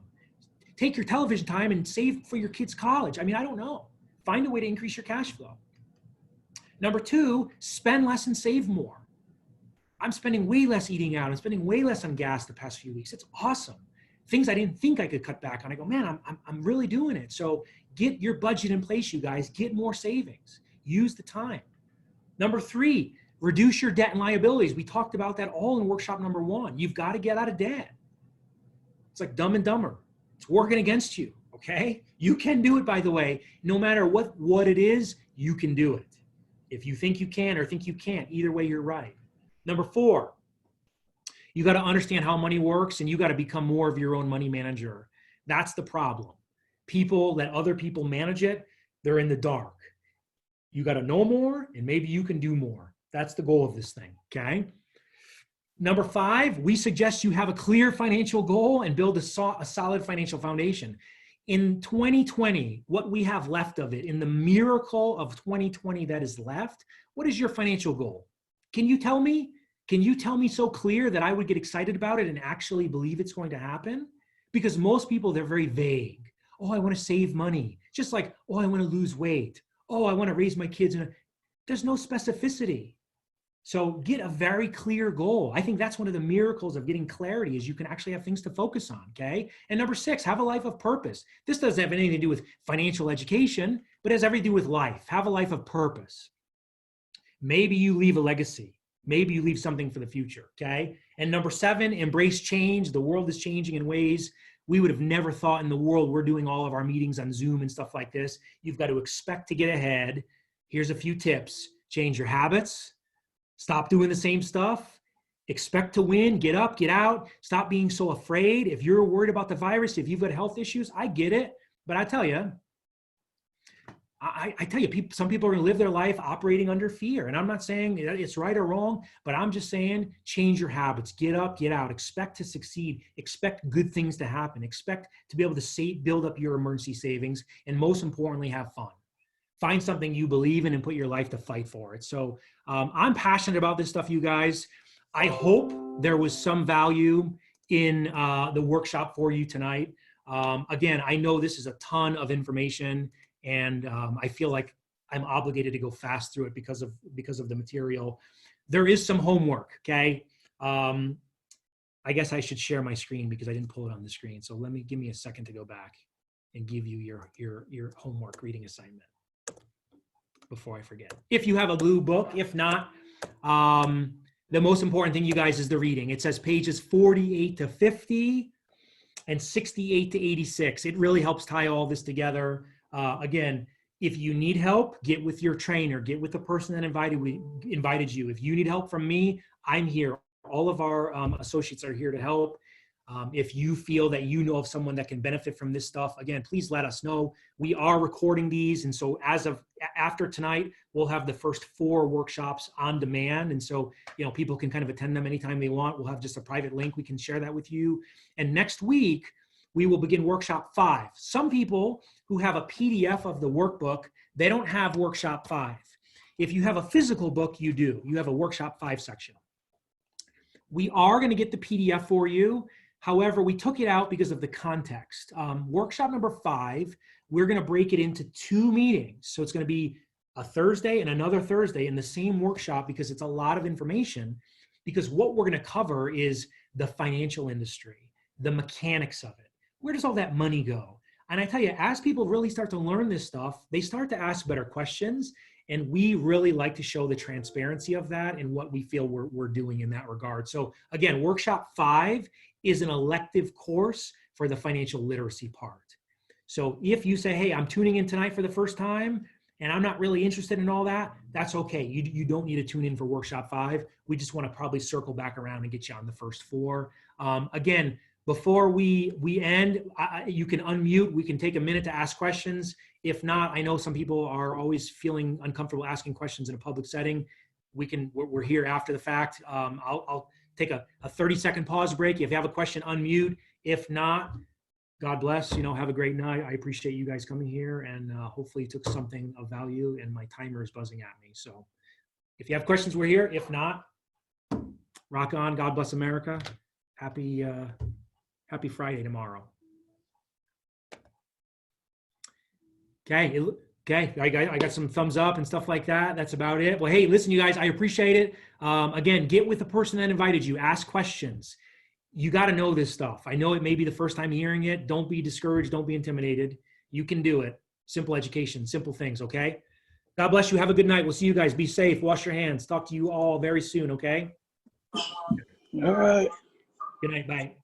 [SPEAKER 1] Take your television time and save for your kids' college. I mean, I don't know. Find a way to increase your cash flow. Number two, spend less and save more. I'm spending way less eating out. I'm spending way less on gas the past few weeks. It's awesome. Things I didn't think I could cut back on. I go, man, I'm really doing it. So get your budget in place, you guys. Get more savings. Use the time. Number three, reduce your debt and liabilities. We talked about that all in workshop number one. You've got to get out of debt. It's like Dumb and Dumber. It's working against you, okay? You can do it, by the way. No matter what it is, you can do it. If you think you can or think you can't, either way, you're right. Number four, you got to understand how money works, and you got to become more of your own money manager. That's the problem. People let other people manage it. They're in the dark. You got to know more, and maybe you can do more. That's the goal of this thing, okay? Number five, we suggest you have a clear financial goal and build a solid financial foundation. In 2020, what we have left of it, in the miracle of 2020 that is left, what is your financial goal? Can you tell me? Can you tell me so clear that I would get excited about it and actually believe it's going to happen? Because most people, they're very vague. Oh, I want to save money. Just like, oh, I want to lose weight. Oh, I want to raise my kids. There's no specificity. So get a very clear goal. I think that's one of the miracles of getting clarity, is you can actually have things to focus on, okay? And number six, have a life of purpose. This doesn't have anything to do with financial education, but it has everything to do with life. Have a life of purpose. Maybe you leave a legacy. Maybe you leave something for the future, okay? And number seven, embrace change. The world is changing in ways we would have never thought in the world. We're doing all of our meetings on Zoom and stuff like this. You've got to expect to get ahead. Here's a few tips. Change your habits. Stop doing the same stuff. Expect to win. Get up, get out. Stop being so afraid. If you're worried about the virus, if you've got health issues, I get it. But I tell you, some people are going to live their life operating under fear. And I'm not saying it's right or wrong, but I'm just saying change your habits. Get up, get out. Expect to succeed. Expect good things to happen. Expect to be able to build up your emergency savings. And most importantly, have fun. Find something you believe in and put your life to fight for it. So I'm passionate about this stuff, you guys. I hope there was some value in the workshop for you tonight. Again, I know this is a ton of information, and I feel like I'm obligated to go fast through it because of the material. There is some homework, okay? I guess I should share my screen because I didn't pull it on the screen. So give me a second to go back and give you your homework reading assignment before I forget. If you have a blue book, if not, the most important thing, you guys, is the reading. It says pages 48 to 50 and 68 to 86. It really helps tie all this together. Again, if you need help, get with your trainer, get with the person that invited you. If you need help from me, I'm here. All of our associates are here to help. If you feel that you know of someone that can benefit from this stuff, again, please let us know. We are recording these. And so after tonight, we'll have the first 4 workshops on demand. And so, people can kind of attend them anytime they want. We'll have just a private link. We can share that with you. And next week, we will begin workshop 5. Some people who have a PDF of the workbook, they don't have workshop 5. If you have a physical book, you do. You have a workshop 5 section. We are going to get the PDF for you. However, we took it out because of the context. Workshop number 5, we're going to break it into 2 meetings. So it's going to be a Thursday and another Thursday in the same workshop because it's a lot of information. Because what we're going to cover is the financial industry, the mechanics of it. Where does all that money go? And I tell you, as people really start to learn this stuff, they start to ask better questions. And we really like to show the transparency of that and what we feel we're doing in that regard. So again, workshop 5 is an elective course for the financial literacy part. So if you say, hey, I'm tuning in tonight for the first time and I'm not really interested in all that, that's okay. You don't need to tune in for workshop 5. We just want to probably circle back around and get you on the first 4. Again, before we end, you can unmute. We can take a minute to ask questions. If not, I know some people are always feeling uncomfortable asking questions in a public setting. We're here after the fact. I'll take a 30-second pause break. If you have a question, unmute. If not, God bless. Have a great night. I appreciate you guys coming here, and hopefully you took something of value. And my timer is buzzing at me. So, if you have questions, we're here. If not, rock on. God bless America. Happy Friday tomorrow. Okay. I got some thumbs up and stuff like that. That's about it. Well, hey, listen, you guys, I appreciate it. Again, get with the person that invited you. Ask questions. You got to know this stuff. I know it may be the first time hearing it. Don't be discouraged. Don't be intimidated. You can do it. Simple education, simple things, okay? God bless you. Have a good night. We'll see you guys. Be safe. Wash your hands. Talk to you all very soon, okay?
[SPEAKER 2] All right.
[SPEAKER 1] Good night. Bye.